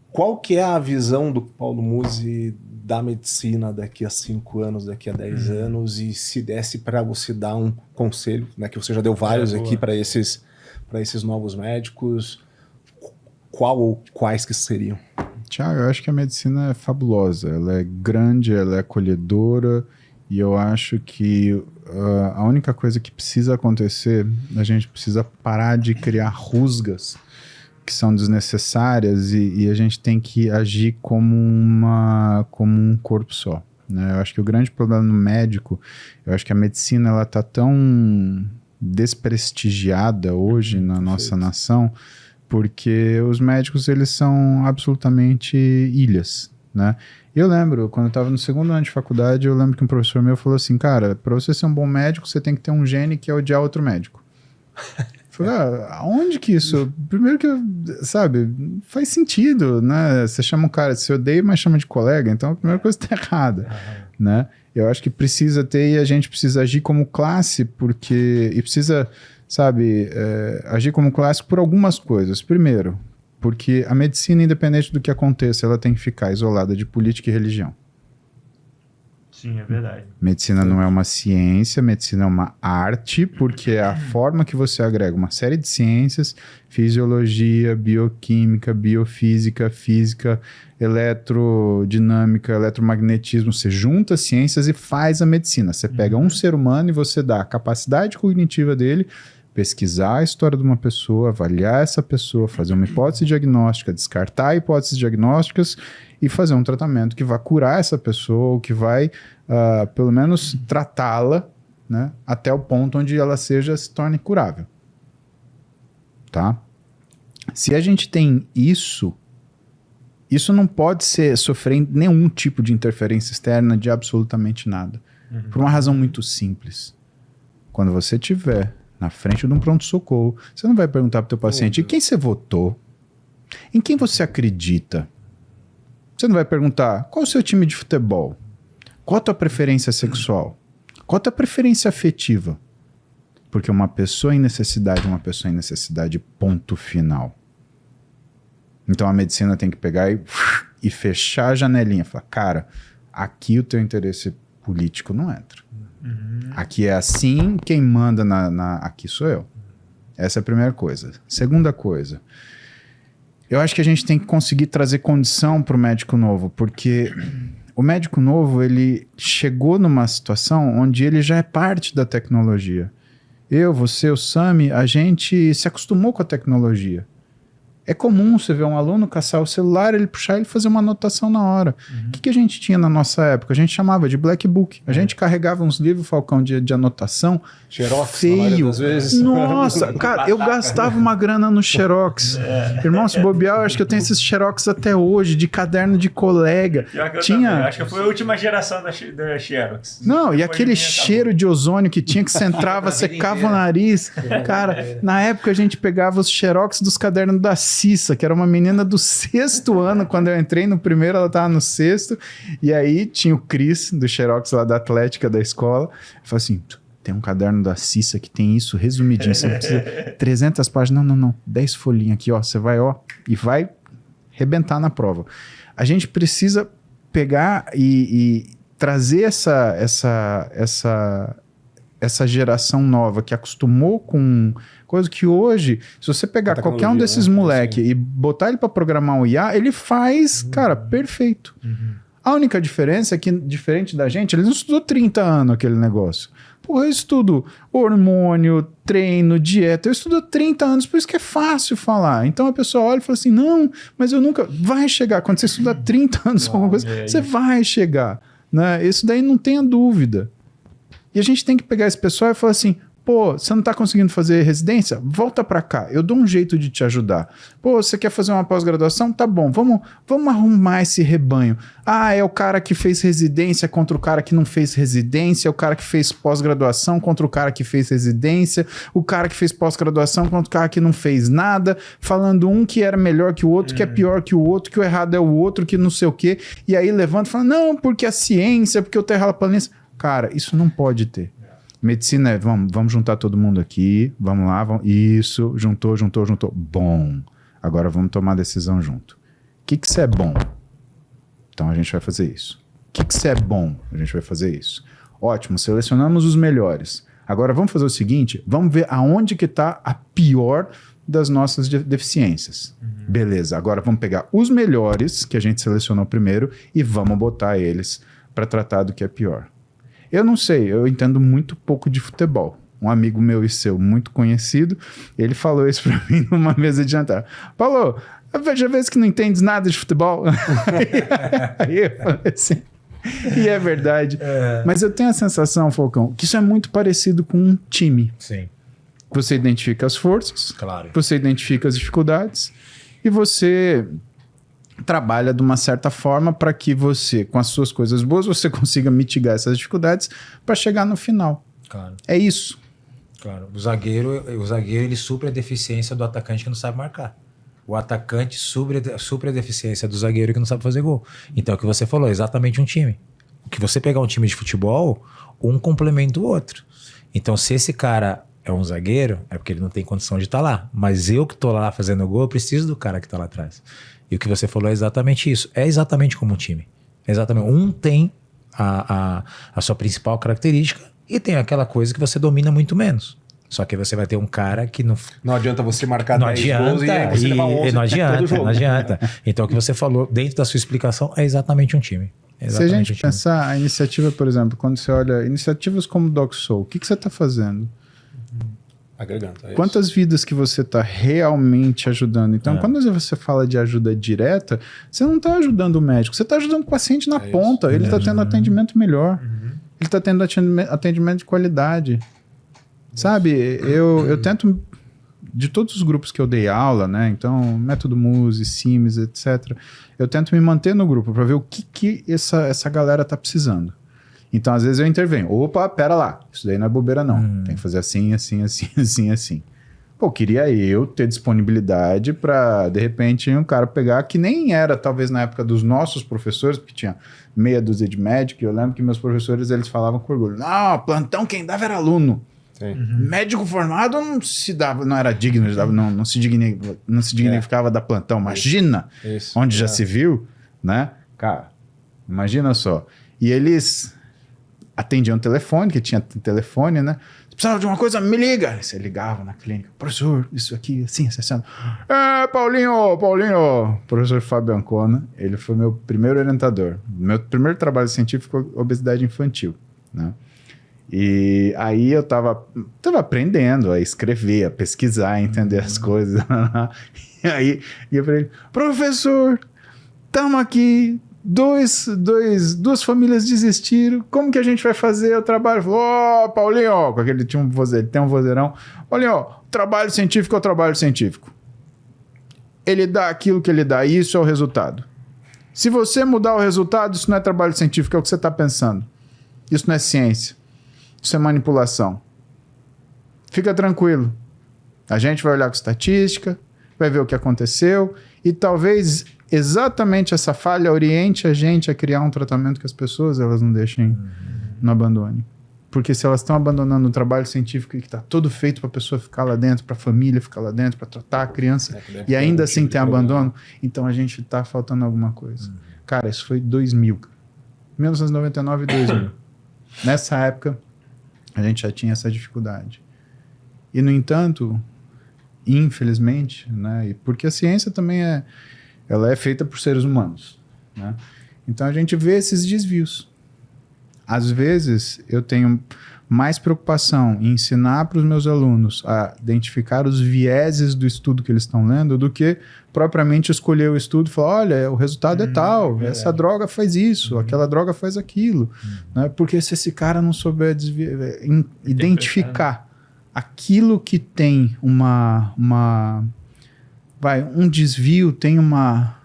Qual que é a visão do Paulo Musi da medicina daqui a 5 anos, daqui a 10 anos? E se desse para você dar um conselho, né, que você já deu vários aqui para esses novos médicos, qual ou quais que seriam? Tiago, eu acho que a medicina é fabulosa. Ela é grande, ela é acolhedora E eu acho que a única coisa que precisa acontecer, a gente precisa parar de criar rusgas que são desnecessárias e a gente tem que agir como um corpo só, né? Eu acho que o grande problema no médico, eu acho que a medicina ela tá tão desprestigiada hoje na nossa nação, porque os médicos eles são absolutamente ilhas, né? Eu lembro, quando eu estava no segundo ano de faculdade, eu lembro que um professor meu falou assim, cara, para você ser um bom médico, você tem que ter um gene que é odiar outro médico. Eu falei, aonde que isso? Primeiro que, sabe, faz sentido, né? Você chama um cara, você odeia, mas chama de colega, então a primeira coisa está errada, né? Eu acho que precisa ter e a gente precisa agir como classe, porque... E precisa, sabe, agir como classe por algumas coisas. Primeiro, porque a medicina, independente do que aconteça, ela tem que ficar isolada de política e religião. Sim, é verdade. Medicina não é uma ciência, medicina é uma arte, porque é a forma que você agrega uma série de ciências, fisiologia, bioquímica, biofísica, física, eletrodinâmica, eletromagnetismo. Você junta ciências e faz a medicina. Você pega um ser humano e você dá a capacidade cognitiva dele, pesquisar a história de uma pessoa, avaliar essa pessoa, fazer uma hipótese diagnóstica, descartar hipóteses diagnósticas e fazer um tratamento que vai curar essa pessoa, ou que vai, pelo menos, tratá-la, né, até o ponto onde ela se torne curável. Tá? Se a gente tem isso não pode sofrer nenhum tipo de interferência externa de absolutamente nada. Por uma razão muito simples. Quando você tiver na frente de um pronto-socorro, você não vai perguntar para o teu paciente em quem você votou, em quem você acredita. Você não vai perguntar qual é o seu time de futebol, qual a tua preferência sexual, qual a tua preferência afetiva. Porque uma pessoa em necessidade é uma pessoa em necessidade, ponto final. Então a medicina tem que pegar e fechar a janelinha. Falar, cara, aqui o teu interesse político não entra. Aqui é assim, quem manda aqui sou eu. Essa é a primeira coisa. Segunda coisa, eu acho que a gente tem que conseguir trazer condição para o médico novo, porque o médico novo, ele chegou numa situação onde ele já é parte da tecnologia. Eu, você, o Sami, a gente se acostumou com a tecnologia. É comum você ver um aluno caçar o celular, ele puxar e ele fazer uma anotação na hora. O que a gente tinha na nossa época? A gente chamava de black book. A gente carregava uns livros, Falcão, de anotação. Xerox, feio. das vezes. Nossa, cara, eu gastava uma grana no Xerox. Irmão, se bobear, eu acho que eu tenho esses Xerox até hoje, de caderno de colega. Acho que foi a última geração da Xerox. Não, e aquele cheiro de ozônio que tinha, que você entrava, secava o nariz. Cara, na época a gente pegava os Xerox dos cadernos da Cissa, que era uma menina do 6º ano. Quando eu entrei no primeiro, ela tava no 6º. E aí tinha o Cris, do Xerox lá da Atlética da escola. Eu falei assim, tem um caderno da Cissa que tem isso resumidinho. Você não precisa 300 páginas. Não. 10 folhinhas aqui, ó. Você vai, e vai rebentar na prova. A gente precisa pegar e trazer essa geração nova que acostumou com coisa que hoje, se você pegar qualquer um desses moleque e botar ele para programar um IA, ele faz, cara, perfeito. A única diferença é que, diferente da gente, ele não estudou 30 anos aquele negócio. Pô, eu estudo hormônio, treino, dieta, eu estudo 30 anos, por isso que é fácil falar. Então a pessoa olha e fala assim, não, mas eu nunca... Vai chegar, quando você estuda 30 anos alguma coisa, você vai chegar, né? Isso daí não tenha dúvida. E a gente tem que pegar esse pessoal e falar assim, pô, você não tá conseguindo fazer residência? Volta pra cá, eu dou um jeito de te ajudar. Pô, você quer fazer uma pós-graduação? Tá bom, vamos arrumar esse rebanho. Ah, é o cara que fez residência contra o cara que não fez residência, é o cara que fez pós-graduação contra o cara que fez residência, o cara que fez pós-graduação contra o cara que não fez nada, falando um que era melhor que o outro, que é pior que o outro, que o errado é o outro, que não sei o quê. E aí levanta e fala, não, porque a ciência, porque o terraplanista... Cara, isso não pode ter. Medicina é, vamos juntar todo mundo aqui, vamos lá, isso, juntou. Bom, agora vamos tomar a decisão junto. O que isso é bom? Então a gente vai fazer isso. O que isso é bom? A gente vai fazer isso. Ótimo, selecionamos os melhores. Agora vamos fazer o seguinte, vamos ver aonde que está a pior das nossas deficiências. Beleza, agora vamos pegar os melhores que a gente selecionou primeiro e vamos botar eles para tratar do que é pior. Eu não sei, eu entendo muito pouco de futebol. Um amigo meu e seu, muito conhecido, ele falou isso pra mim numa mesa de jantar. Paulo, já vez que não entendes nada de futebol? Aí eu falei assim... E é verdade. Mas eu tenho a sensação, Falcão, que isso é muito parecido com um time. Sim. Você identifica as forças, Claro. você identifica as dificuldades e você trabalha de uma certa forma para que você, com as suas coisas boas, você consiga mitigar essas dificuldades para chegar no final. Claro. É isso. Claro. O zagueiro ele supre a deficiência do atacante que não sabe marcar. O atacante supre a deficiência do zagueiro que não sabe fazer gol. Então, é o que você falou, é exatamente um time. O que você pegar um time de futebol, um complementa o outro. Então, se esse cara é um zagueiro, é porque ele não tem condição de estar lá. Mas eu que estou lá fazendo gol, eu preciso do cara que está lá atrás. E o que você falou é exatamente isso. É exatamente como um time. Exatamente. Um tem a sua principal característica e tem aquela coisa que você domina muito menos. Só que você vai ter um cara que não adianta você marcar não 10 adianta, gols e aí você levar 11 não adianta, todo jogo. não adianta. Então o que você falou dentro da sua explicação é exatamente um time. Se a gente pensar a iniciativa, por exemplo, quando você olha iniciativas como DocSoul, o que você está fazendo? Agregando. Quantas vidas que você está realmente ajudando? Então, quando você fala de ajuda direta, você não está ajudando o médico, você está ajudando o paciente na ponta. Ele está tendo atendimento melhor. Ele está tendo atendimento de qualidade. Sabe, eu tento, de todos os grupos que eu dei aula, né? Então, Método Muse, Sims, etc. Eu tento me manter no grupo para ver o que essa galera tá precisando. Então, às vezes eu intervenho. Opa, pera lá, isso daí não é bobeira não. Tem que fazer assim, assim, assim, assim, assim. Pô, queria eu ter disponibilidade para, de repente, um cara pegar, que nem era, talvez, na época dos nossos professores, porque tinha meia dúzia de médico, e eu lembro que meus professores, eles falavam com orgulho. Não, plantão quem dava era aluno. Médico formado não se dava, não era digno, não se dignificava da plantão. Imagina onde já se viu, né? Cara, imagina só. E eles atendiam telefone, que tinha telefone, né? Se precisava de uma coisa, me liga. Você ligava na clínica, professor, isso aqui, assim, assim. Paulinho, professor Fábio Ancona, ele foi meu primeiro orientador. Meu primeiro trabalho científico, obesidade infantil, né? E aí eu tava aprendendo a escrever, a pesquisar, a entender as coisas. E aí ia pra ele, professor, estamos aqui, duas famílias desistiram, como que a gente vai fazer o trabalho? Falou, Paulinho, com aquele tinha ele tem um vozeirão. Paulinho, trabalho científico é o trabalho científico. Ele dá aquilo que ele dá, e isso é o resultado. Se você mudar o resultado, isso não é trabalho científico, é o que você está pensando. Isso não é ciência. Isso é manipulação. Fica tranquilo. A gente vai olhar com estatística, vai ver o que aconteceu e talvez exatamente essa falha oriente a gente a criar um tratamento que as pessoas elas não deixem, não abandonem. Porque se elas estão abandonando um trabalho científico que está todo feito para a pessoa ficar lá dentro, para a família ficar lá dentro, para tratar a criança e ainda assim tem abandono, então a gente está faltando alguma coisa. Cara, isso foi 2000. 1999 e 2000. Nessa época, a gente já tinha essa dificuldade. E, no entanto, infelizmente, né, e porque a ciência também ela é feita por seres humanos, né? Então a gente vê esses desvios. Às vezes, eu tenho mais preocupação em ensinar para os meus alunos a identificar os vieses do estudo que eles estão lendo do que propriamente escolher o estudo e falar, olha, o resultado é tal, essa droga faz isso, aquela droga faz aquilo. Né? Porque se esse cara não souber identificar aquilo que tem um desvio, tem uma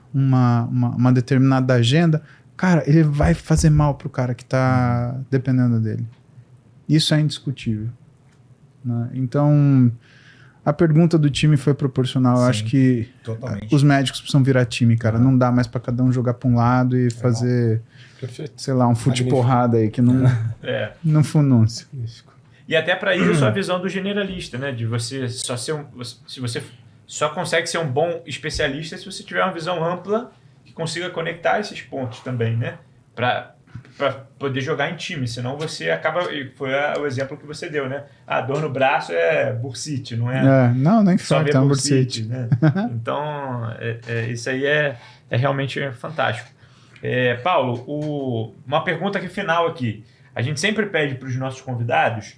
determinada agenda, cara, ele vai fazer mal pro cara que está dependendo dele. Isso é indiscutível. Né? Então, a pergunta do time foi proporcional. Sim, eu acho que totalmente. Os médicos precisam virar time, cara. Não dá mais para cada um jogar para um lado e fazer, sei lá, um fute-porrada aí que não funúncia. E até para isso a visão do generalista, né? De você só ser se você só consegue ser um bom especialista se você tiver uma visão ampla que consiga conectar esses pontos também, né? Para poder jogar em time, senão você acaba... Foi o exemplo que você deu, né? A dor no braço é bursite, não é? Não, nem falta, é um bursite. Né? Então, isso aí é realmente fantástico. Paulo, uma pergunta aqui final aqui. A gente sempre pede para os nossos convidados,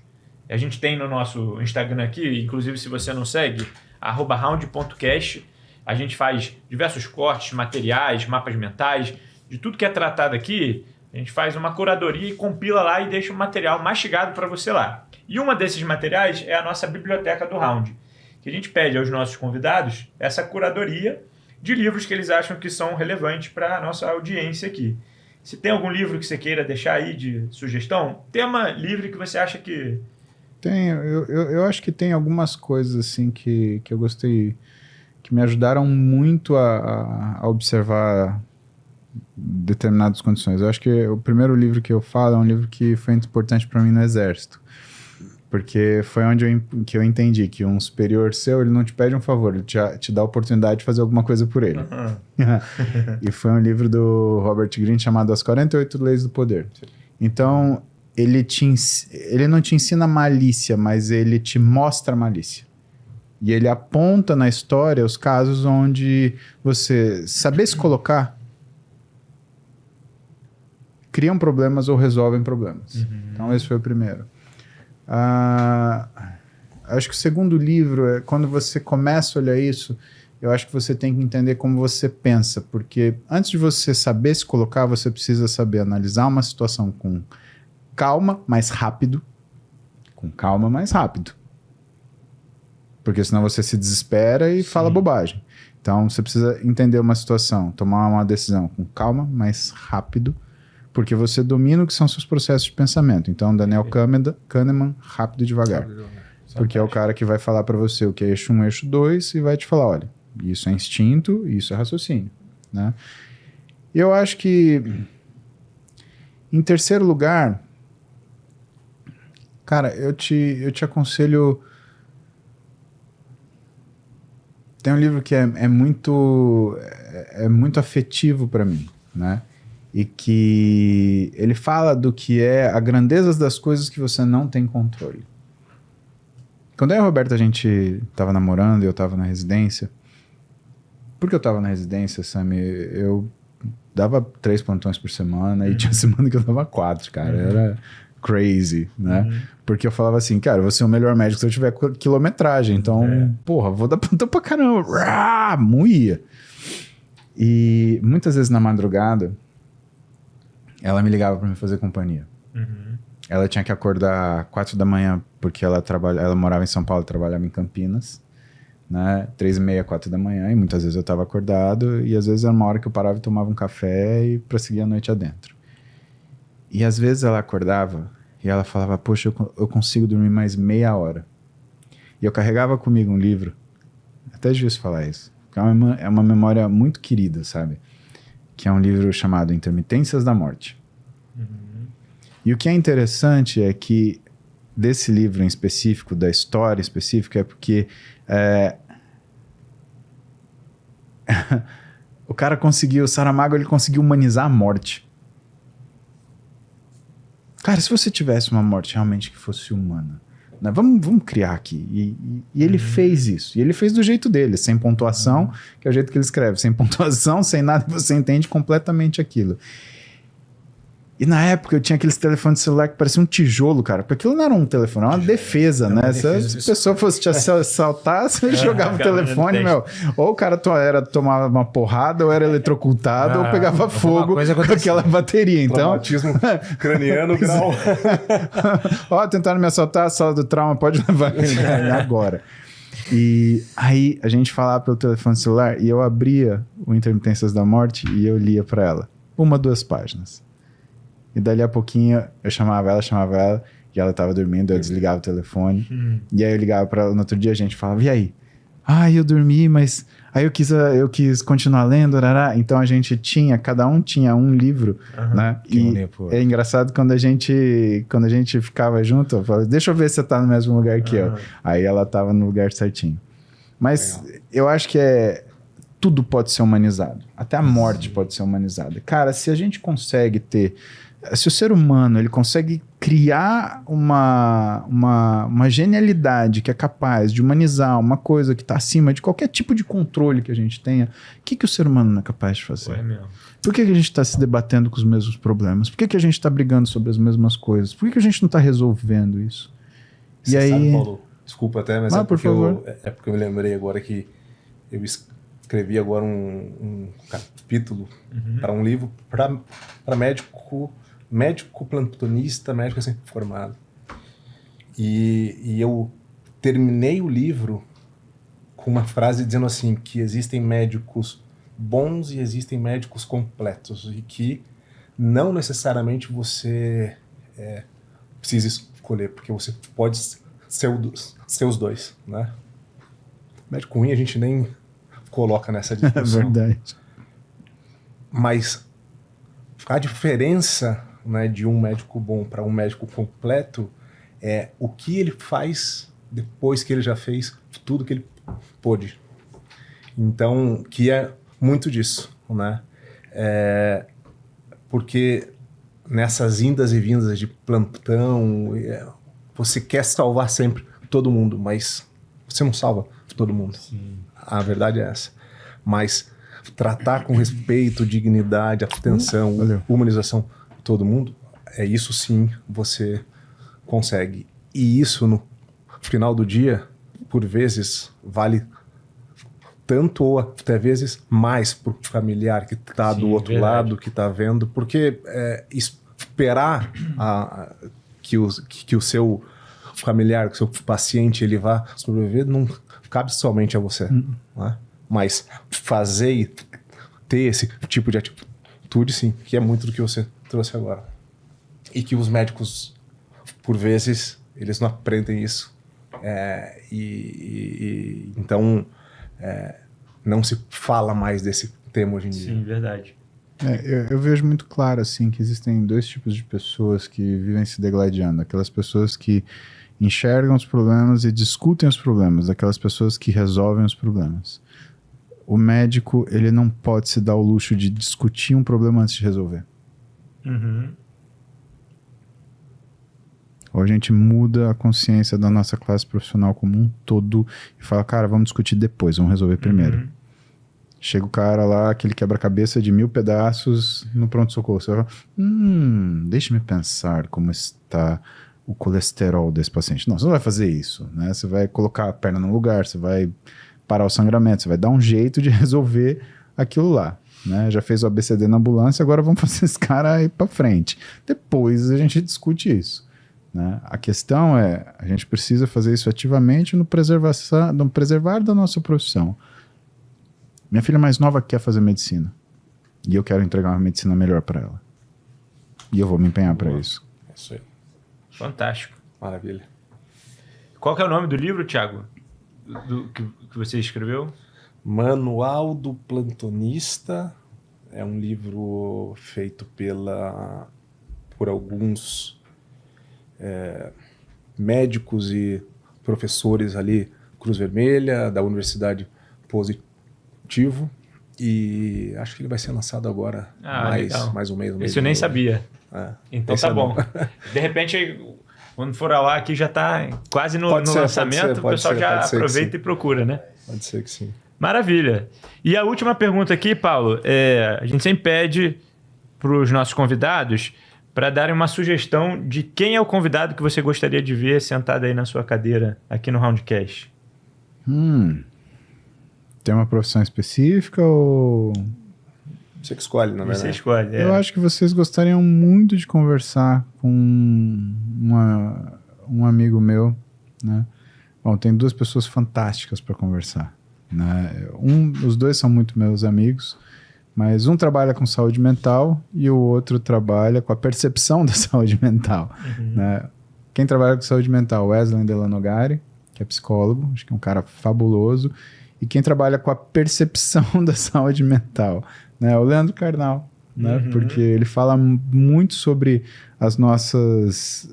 a gente tem no nosso Instagram aqui, inclusive se você não segue, @round.cast, a gente faz diversos cortes, materiais, mapas mentais, de tudo que é tratado aqui, a gente faz uma curadoria e compila lá e deixa um material mastigado para você lá. E uma desses materiais é a nossa biblioteca do Round, que a gente pede aos nossos convidados essa curadoria de livros que eles acham que são relevantes para a nossa audiência aqui. Se tem algum livro que você queira deixar aí de sugestão, tema livre que você acha que... Tem, eu acho que tem algumas coisas assim que eu gostei, que me ajudaram muito a observar determinadas condições. Eu acho que o primeiro livro que eu falo é um livro que foi importante para mim no Exército. Porque foi onde que eu entendi que um superior seu, ele não te pede um favor, ele te dá a oportunidade de fazer alguma coisa por ele. E foi um livro do Robert Greene chamado As 48 Leis do Poder. Então, ele não te ensina malícia, mas ele te mostra malícia. E ele aponta na história os casos onde você saber se colocar criam problemas ou resolvem problemas. Então, esse foi o primeiro. Acho que o segundo livro é quando você começa a olhar isso, eu acho que você tem que entender como você pensa, porque antes de você saber se colocar, você precisa saber analisar uma situação com calma, mais rápido, porque senão você se desespera e fala bobagem. Então você precisa entender uma situação, tomar uma decisão com calma, mais rápido, porque você domina o que são seus processos de pensamento. Então, Daniel Kahneman, rápido e devagar. Porque é o cara que vai falar para você o que é eixo 1, eixo 2 e vai te falar, olha, isso é instinto, isso é raciocínio. Né? E eu acho que, em terceiro lugar, cara, eu te aconselho... Tem um livro que é muito afetivo para mim, né? E que ele fala do que é a grandeza das coisas que você não tem controle. Quando eu e a Roberta, a gente tava namorando e eu tava na residência, porque eu tava na residência, Sammy, eu dava 3 plantões por semana e tinha semana que eu dava 4, cara. Era crazy, né? Porque eu falava assim, cara, eu vou ser o melhor médico se eu tiver quilometragem. Então, porra, vou dar plantão pra caramba. Moía. E muitas vezes na madrugada, ela me ligava para me fazer companhia. Ela tinha que acordar 4 da manhã, porque ela morava em São Paulo e trabalhava em Campinas, né? 3h30, 4 da manhã, e muitas vezes eu estava acordado, e às vezes era uma hora que eu parava e tomava um café e para seguir a noite adentro. E às vezes ela acordava e ela falava, poxa, eu consigo dormir mais meia hora. E eu carregava comigo um livro, até difícil falar isso, porque é uma memória muito querida, sabe? Que é um livro chamado Intermitências da Morte. E o que é interessante é que desse livro em específico, da história específica, é porque o Saramago, ele conseguiu humanizar a morte. Cara, se você tivesse uma morte realmente que fosse humana, né? Vamos criar aqui. E ele fez isso. E ele fez do jeito dele, sem pontuação, que é o jeito que ele escreve. Sem pontuação, sem nada, você entende completamente aquilo. E na época eu tinha aqueles telefones de celular que pareciam um tijolo, cara. Porque aquilo não era um telefone, era uma defesa, né? Se a pessoa fosse te assaltar, você jogava o telefone, meu. Ou o cara tomava uma porrada, ou era eletrocutado, ou pegava fogo com aquela bateria. Então, traumatismo craniano, grau. Ó, tentaram me assaltar, a sala do trauma pode levar agora. E aí a gente falava pelo telefone celular e eu abria o Intermitências da Morte e eu lia pra ela. 1, 2 páginas. E dali a pouquinho eu chamava ela, e ela tava dormindo, eu desligava o telefone. E aí eu ligava pra ela, no outro dia a gente falava, e aí? Eu dormi, mas aí eu quis continuar lendo, arará. Então a gente cada um tinha um livro, né? E é engraçado quando a gente ficava junto, eu falava, deixa eu ver se você tá no mesmo lugar que eu. Aí ela tava no lugar certinho. Mas eu acho que tudo pode ser humanizado. Até a morte pode ser humanizada. Cara, se a gente consegue se o ser humano ele consegue criar uma genialidade que é capaz de humanizar uma coisa que está acima de qualquer tipo de controle que a gente tenha, o que o ser humano não é capaz de fazer? É mesmo. Por que a gente está se debatendo com os mesmos problemas? Por que a gente está brigando sobre as mesmas coisas? Por que a gente não está resolvendo isso? Você e aí... sabe, Paulo, desculpa até, mas por favor. É porque eu me lembrei agora que eu escrevi agora um capítulo para um livro para médico plantonista, médico assim, formado. E eu terminei o livro com uma frase dizendo assim, que existem médicos bons e existem médicos completos, e que não necessariamente você precisa escolher, porque você pode ser os dois, né? Médico ruim a gente nem coloca nessa discussão. É verdade. Mas a diferença, né, de um médico bom para um médico completo é o que ele faz depois que ele já fez tudo que ele pôde. Então, que é muito disso, né? Porque nessas indas e vindas de plantão, você quer salvar sempre todo mundo, mas você não salva todo mundo. Sim. A verdade é essa. Mas tratar com respeito, dignidade, atenção, humanização todo mundo, isso sim você consegue. E isso, no final do dia, por vezes, vale tanto ou até vezes mais pro familiar que está do outro lado, que está vendo, porque esperar que o seu familiar, que o seu paciente, ele vá sobreviver, não cabe somente a você, né? Mas fazer e ter esse tipo de atitude, sim, que é muito do que você trouxe agora. E que os médicos, por vezes, eles não aprendem isso. Então, não se fala mais desse tema hoje em dia. Sim, verdade. Eu vejo muito claro, assim, que existem dois tipos de pessoas que vivem se degladiando. Aquelas pessoas que enxergam os problemas e discutem os problemas, aquelas pessoas que resolvem os problemas. O médico, ele não pode se dar o luxo de discutir um problema antes de resolver. Ou a gente muda a consciência da nossa classe profissional como um todo e fala, cara, vamos discutir depois, vamos resolver primeiro. Chega o cara lá, aquele quebra-cabeça de 1000 pedaços no pronto-socorro. Você vai falar, deixa-me pensar como está o colesterol desse paciente. Não, você não vai fazer isso, né? Você vai colocar a perna no lugar, você vai parar o sangramento, você vai dar um jeito de resolver aquilo lá, né? Já fez o ABCD na ambulância, agora vamos fazer esse cara ir para frente. Depois a gente discute isso, né? A questão é, a gente precisa fazer isso ativamente no preservar da nossa profissão. Minha filha mais nova quer fazer medicina e eu quero entregar uma medicina melhor para ela. E eu vou me empenhar para isso. É isso aí. Fantástico. Maravilha. Qual que é o nome do livro, Thiago? Que você escreveu? Manual do Plantonista. É um livro feito por alguns médicos e professores ali, Cruz Vermelha, da Universidade Positivo. E acho que ele vai ser lançado agora, mais um mês. Esse eu nem sabia. Então tá bom. De repente, quando for lá aqui já tá quase no lançamento, o pessoal já aproveita e procura, né? Pode ser que sim. Maravilha. E a última pergunta aqui, Paulo, a gente sempre pede para os nossos convidados para darem uma sugestão de quem é o convidado que você gostaria de ver sentado aí na sua cadeira aqui no Roundcast. Tem uma profissão específica ou... Você que escolhe, na verdade. Você escolhe. Eu acho que vocês gostariam muito de conversar com um amigo meu, né? Bom, tem 2 pessoas fantásticas para conversar, né? Os 2 são muito meus amigos, mas um trabalha com saúde mental e o outro trabalha com a percepção da saúde mental, né? Quem trabalha com saúde mental, Wesley Delanogari, que é psicólogo, acho que é um cara fabuloso, e quem trabalha com a percepção da saúde mental, né, o Leandro Carnal, né, porque ele fala muito sobre as nossas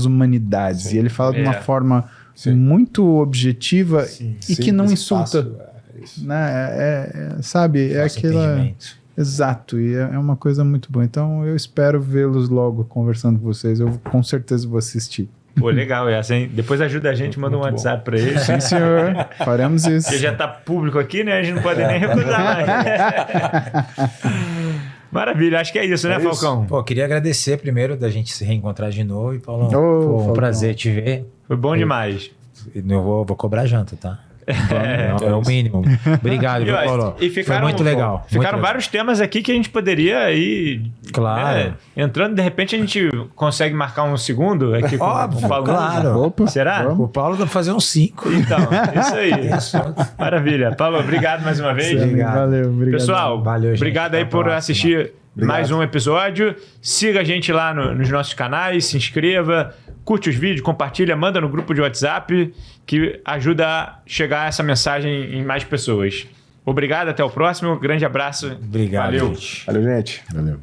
humanidades. Sim. E ele fala de uma forma muito objetiva e que não insulta. Sabe? É aquela... Exato, e é uma coisa muito boa. Então eu espero vê-los logo conversando com vocês. Eu com certeza vou assistir. Pô, legal essa, hein? Depois ajuda a gente, manda um WhatsApp pra ele. Sim, senhor. Faremos isso. Porque já tá público aqui, né? A gente não pode nem recusar mais. Maravilha, acho que é isso, né, Falcão? Pô, queria agradecer primeiro da gente se reencontrar de novo. E, Paulão, Falcão. um prazer te ver. Foi bom demais. Eu vou cobrar janta, tá? É o mínimo. Obrigado, viu, Paulo? E ficaram, foi muito legal. Ficaram vários temas aqui que a gente poderia ir... Claro. Né, entrando, de repente a gente consegue marcar um segundo aqui com Óbvio, o Paulo. claro. Opa, Será? vamos. O Paulo dá pra fazer uns 5. Então, isso aí. Maravilha. Paulo, obrigado mais uma vez. Obrigado. Valeu, obrigado. Pessoal, Valeu, gente. obrigado aí Até a por próxima. assistir mais um episódio. Siga a gente lá nos nossos canais, se inscreva, curte os vídeos, compartilha, manda no grupo de WhatsApp, que ajuda a chegar essa mensagem em mais pessoas. Obrigado, até o próximo. Grande abraço. Obrigado, Valeu. gente. Valeu, gente. Valeu.